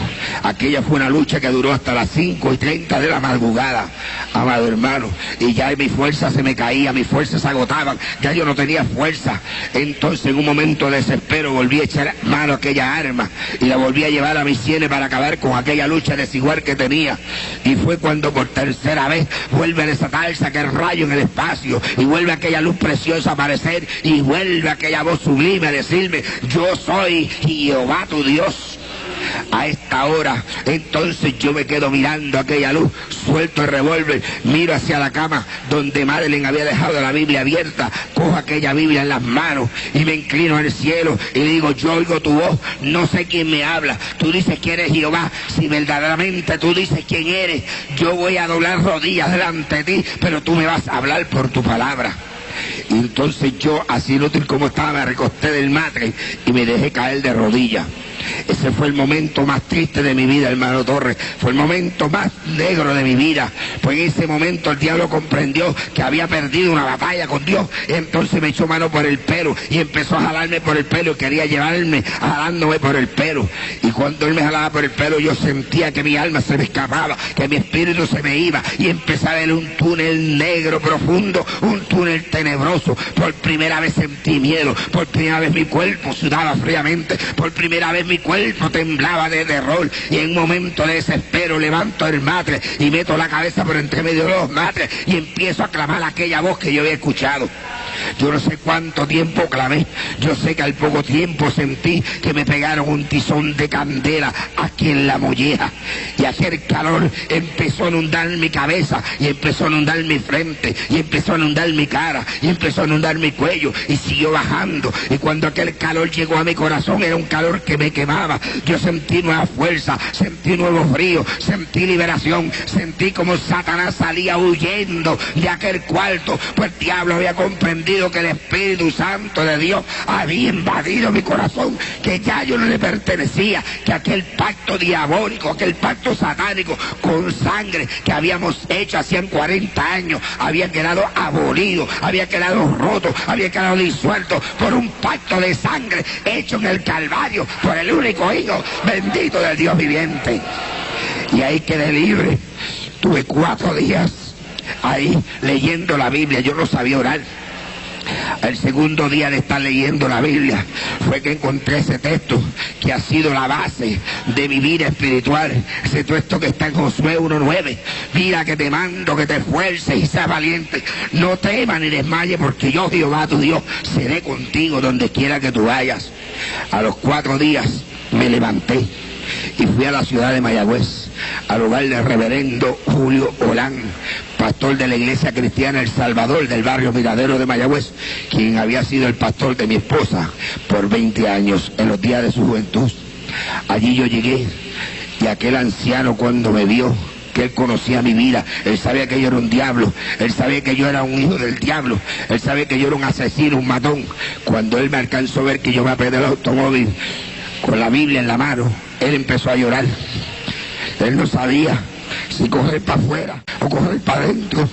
Aquella fue una lucha que duró hasta las 5:30 de la madrugada, amado hermano. Y ya mi fuerza se me caía, mis fuerzas se agotaban, ya yo no tenía fuerza. Entonces en un momento de desespero volví a echar mano a aquella arma y la volví a llevar a mis sienes para acabar con aquella lucha desigual que tenía. Y fue cuando por tercera vez vuelve a desatarse aquel rayo en el espacio y vuelve aquella luz preciosa a aparecer y vuelve aquella voz sublime a decirme, yo soy Jehová tu Dios. A esta hora, entonces yo me quedo mirando aquella luz, suelto el revólver, miro hacia la cama donde Madeleine había dejado la Biblia abierta, cojo aquella Biblia en las manos y me inclino al cielo y digo, yo oigo tu voz, no sé quién me habla, tú dices que eres Jehová, si verdaderamente tú dices quién eres, yo voy a doblar rodillas delante de ti, pero tú me vas a hablar por tu palabra. Y entonces yo, así inútil como estaba, me recosté del matre y me dejé caer de rodillas. Ese fue el momento más triste de mi vida, hermano Torres. Fue el momento más negro de mi vida. Pues en ese momento el diablo comprendió que había perdido una batalla con Dios. Entonces me echó mano por el pelo y empezó a jalarme por el pelo. Quería llevarme jalándome por el pelo. Y cuando él me jalaba por el pelo, yo sentía que mi alma se me escapaba, que mi espíritu se me iba. Y empecé a ver un túnel negro profundo, un túnel tenebroso. Por primera vez sentí miedo. Por primera vez mi cuerpo sudaba fríamente. Por primera vez mi cuerpo temblaba de terror, y en un momento de desespero levanto el matre y meto la cabeza por entre medio de los matres y empiezo a clamar aquella voz que yo había escuchado. Yo no sé cuánto tiempo clamé, yo sé que al poco tiempo sentí que me pegaron un tizón de candela aquí en la molleja, y aquel calor empezó a inundar mi cabeza, y empezó a inundar mi frente, y empezó a inundar mi cara, y empezó a inundar mi cuello, y siguió bajando, y cuando aquel calor llegó a mi corazón era un calor que me quemaba. Yo sentí nueva fuerza, sentí nuevo frío, sentí liberación, sentí como Satanás salía huyendo de aquel cuarto, pues el diablo había comprendido que el Espíritu Santo de Dios había invadido mi corazón, que ya yo no le pertenecía, que aquel pacto diabólico, aquel pacto satánico con sangre que habíamos hecho hacían 40 años, había quedado abolido, había quedado roto, había quedado disuelto por un pacto de sangre hecho en el Calvario por el único Hijo bendito del Dios viviente. Y ahí quedé libre. Tuve 4 días ahí leyendo la Biblia. Yo no sabía orar. El segundo día de estar leyendo la Biblia fue que encontré ese texto que ha sido la base de mi vida espiritual. Ese texto que está en Josué 1:9. Mira que te mando que te esfuerces y seas valiente. No temas ni desmayes, porque yo, Jehová tu Dios, seré contigo donde quiera que tú vayas. A los 4 días me levanté y fui a la ciudad de Mayagüez, al hogar del reverendo Julio Olán, pastor de la Iglesia Cristiana El Salvador del barrio Miradero de Mayagüez, quien había sido el pastor de mi esposa por 20 años en los días de su juventud. Allí yo llegué y aquel anciano, cuando me vio, que él conocía mi vida, él sabía que yo era un diablo, él sabía que yo era un hijo del diablo, él sabía que yo era un asesino, un matón. Cuando él me alcanzó a ver que yo me apeé del automóvil con la Biblia en la mano, él empezó a llorar. Él no sabía si correr para afuera o correr para adentro.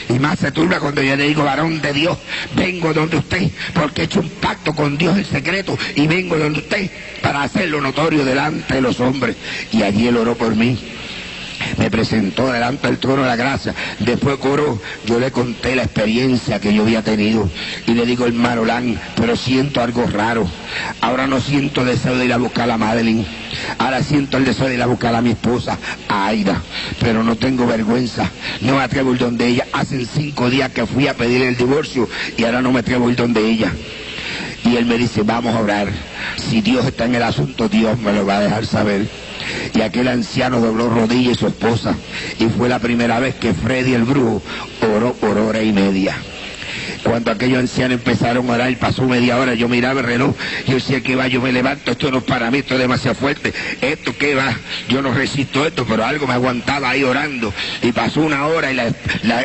Y más se turba cuando yo le digo, varón de Dios, vengo donde usted, porque he hecho un pacto con Dios en secreto, y vengo donde usted para hacerlo notorio delante de los hombres. Y allí él oró por mí. Me presentó delante del trono de la gracia. Después oró, yo le conté la experiencia que yo había tenido y le digo, hermano Olán, pero siento algo raro. Ahora no siento deseo de ir a buscar a Madeleine, ahora siento el deseo de ir a buscar a mi esposa, a Aida, pero no tengo vergüenza, no me atrevo a ir donde ella. Hacen 5 días que fui a pedir el divorcio y ahora no me atrevo a ir donde ella. Y él me dice, vamos a orar, si Dios está en el asunto, Dios me lo va a dejar saber. Y aquel anciano dobló rodillas y su esposa, y fue la primera vez que Freddy el brujo oró por 1 hora y media. Cuando aquellos ancianos empezaron a orar, pasó media hora, yo miraba el reloj, yo decía, ¿qué va? Yo me levanto, esto no es para mí, esto es demasiado fuerte, esto ¿qué va? Yo no resisto esto, pero algo me aguantaba ahí orando, y pasó 1 hora y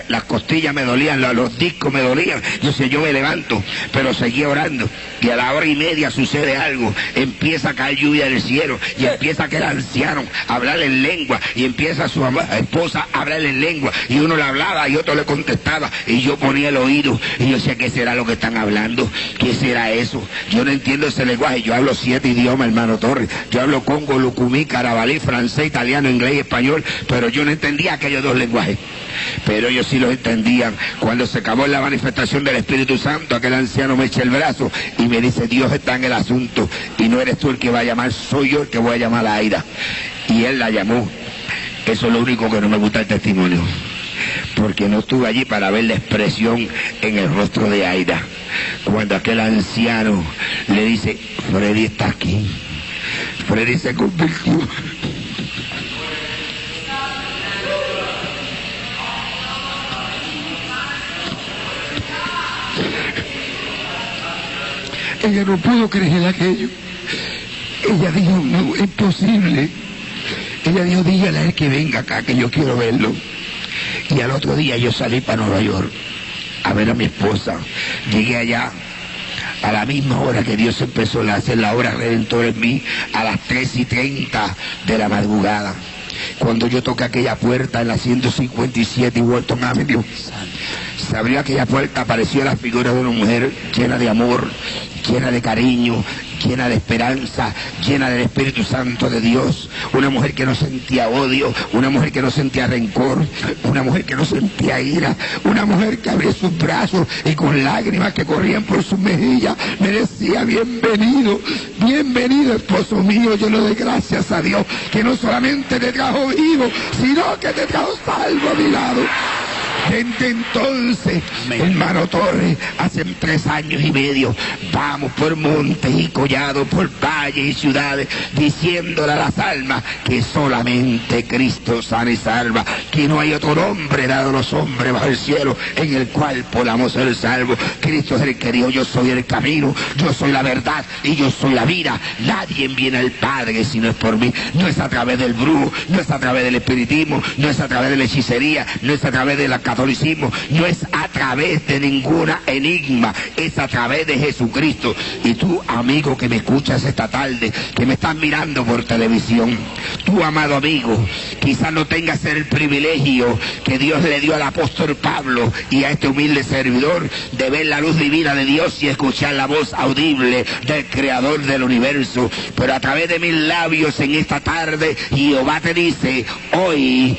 las costillas me dolían, los discos me dolían, yo decía, yo me levanto, pero seguía orando, y a la 1 hora y media sucede algo, empieza a caer lluvia del cielo, y empieza aquel anciano a hablar en lengua, y empieza su esposa a hablar en lengua, y uno le hablaba y otro le contestaba, y yo ponía el oído, y yo decía, ¿qué será lo que están hablando? ¿Qué será eso? Yo no entiendo ese lenguaje. Yo hablo 7 idiomas, hermano Torres. Yo hablo congo, lucumí, carabalí, francés, italiano, inglés y español, pero yo no entendía aquellos 2 lenguajes. Pero ellos sí los entendían. Cuando se acabó la manifestación del Espíritu Santo, aquel anciano me echa el brazo y me dice, Dios está en el asunto, y no eres tú el que va a llamar, soy yo el que voy a llamar a Aida. Y él la llamó. Eso es lo único que no me gusta el testimonio, porque no estuve allí para ver la expresión en el rostro de Aida. Cuando aquel anciano le dice, Freddy está aquí, Freddy se convirtió. Ella no pudo creer aquello. Ella dijo, no, es posible. Ella dijo, dígale a él que venga acá, que yo quiero verlo. Y al otro día yo salí para Nueva York a ver a mi esposa. Llegué allá a la misma hora que Dios empezó a hacer la obra redentora en mí, a las 3:30 de la madrugada. Cuando yo toqué aquella puerta en la 157 y Walton Avenue, se abrió aquella puerta, apareció la figura de una mujer llena de amor, llena de cariño, llena de esperanza, llena del Espíritu Santo de Dios. Una mujer que no sentía odio, una mujer que no sentía rencor, una mujer que no sentía ira, una mujer que abría sus brazos y con lágrimas que corrían por sus mejillas me decía, bienvenido, bienvenido esposo mío. Yo le doy gracias a Dios que no solamente te trajo vivo, sino que te trajo salvo a mi lado. Desde entonces, hermano Torres, hace 3 años y medio, vamos por montes y collados, por valles y ciudades, diciéndole a las almas que solamente Cristo sana y salva, que no hay otro nombre dado a los hombres bajo el cielo en el cual podamos ser salvos. Cristo es el que dijo, yo soy el camino, yo soy la verdad y yo soy la vida. Nadie viene al Padre si no es por mí. No es a través del brujo, no es a través del espiritismo, no es a través de la hechicería, no es a través de la catolicismo, no es a través de ninguna enigma, es a través de Jesucristo. Y tú, amigo que me escuchas esta tarde, que me estás mirando por televisión, tú, amado amigo, quizás no tengas el privilegio que Dios le dio al apóstol Pablo y a este humilde servidor de ver la luz divina de Dios y escuchar la voz audible del Creador del universo, pero a través de mis labios en esta tarde Jehová te dice, hoy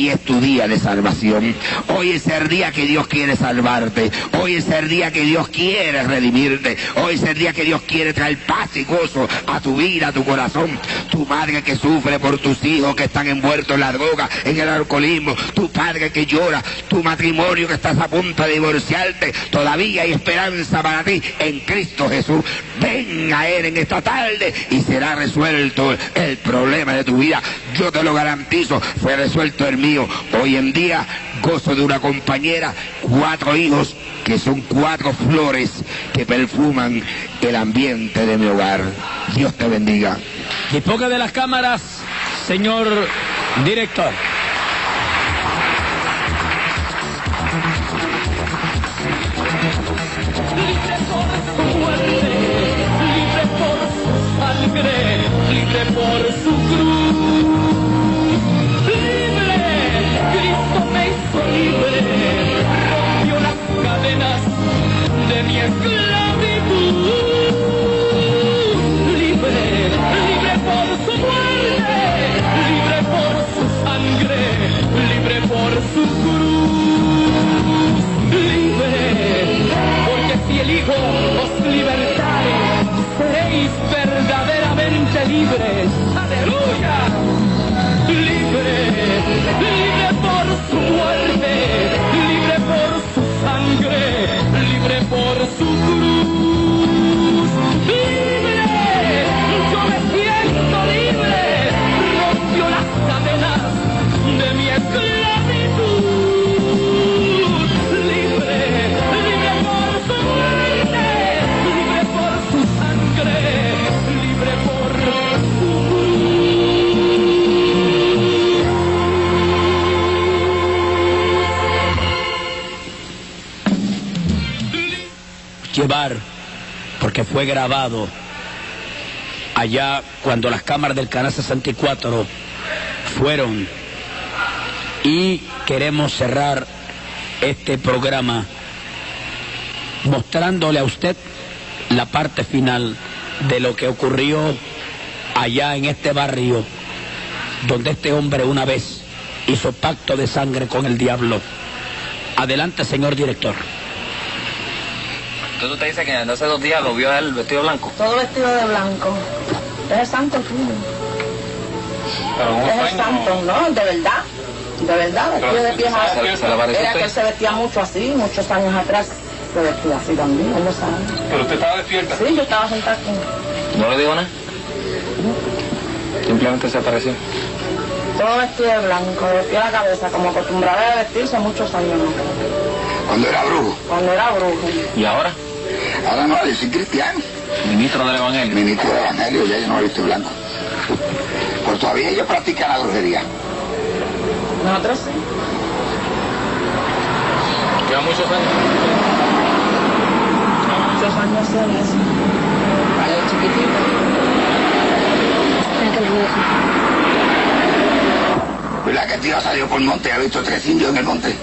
es tu día de salvación. Hoy es el día que Dios quiere salvarte. Hoy es el día que Dios quiere redimirte. Hoy es el día que Dios quiere traer paz y gozo a tu vida, a tu corazón. Tu madre que sufre por tus hijos que están envueltos en la droga, en el alcoholismo. Tu padre que llora. Tu matrimonio que estás a punto de divorciarte. Todavía hay esperanza para ti en Cristo Jesús. Ven a Él en esta tarde y será resuelto el problema de tu vida. Yo te lo garantizo, fue resuelto el mío. Hoy en día gozo de una compañera, 4 hijos que son 4 flores que perfuman el ambiente de mi hogar. Dios te bendiga. Disponga de las cámaras, señor director. Libre por su muerte, libre por su sangre, libre por su cruz. Cristo me hizo libre, rompió las cadenas de mi esclavitud. Libre, libre por su muerte, libre por su sangre, libre por su cruz. Libre, porque si el Hijo os libertare, seréis verdaderamente libres. ¡Aleluya! Libre, libre por su muerte, libre por su sangre, libre por su cruz. Libre, yo me siento libre, rompió las cadenas de mi esclavitud. Libre, libre por su muerte, libre por su sangre, libre por su cruz. Llevar, porque fue grabado allá cuando las cámaras del Canal 64 fueron, y queremos cerrar este programa mostrándole a usted la parte final de lo que ocurrió allá en este barrio donde este hombre una vez hizo pacto de sangre con el diablo. Adelante, señor director. Entonces usted dice que hace 2 días lo vio a él vestido blanco. Todo vestido de blanco. Es el santo tuyo. Es el santo, ¿no? De verdad. De verdad, vestido de pies a... Era que él se vestía mucho así, muchos años atrás se vestía así también, él lo sabe. ¿Pero usted estaba despierta? Sí, yo estaba sentada aquí. ¿No le digo nada? Simplemente se apareció. Todo vestido de blanco, de pie a la cabeza, como acostumbraba a vestirse muchos años. Cuando era brujo. Cuando era brujo. ¿Y ahora? Ahora no, yo soy cristiano. Ministro del Evangelio. Ministro del Evangelio, ya yo no lo he visto blanco. Pues todavía ellos practican la brujería. Nosotros sí. Lleva muchos años. Muchos años en eso. Para chiquitito. ¿Verdad que el tío salió por el monte? ¿Ha visto 3 indios en el monte?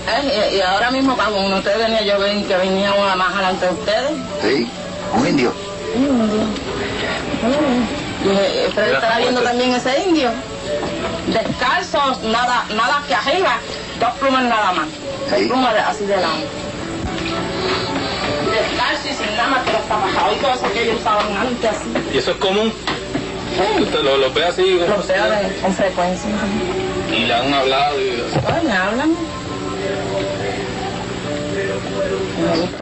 Y ahora mismo cuando usted venía, yo vi que venía una más adelante de ustedes. Sí, un indio. Un indio. Pero estaba viendo también ese indio. Descalzos, nada que arriba, 2 plumas nada más. 2 plumas así de lado. Descalzo y sin nada más que los tapajaditos esos que ellos usaban antes así. ¿Y eso es común? Sí. ¿Usted lo ve así? Lo veo con frecuencia. ¿Y le han hablado? Ay, me hablan. Me gusta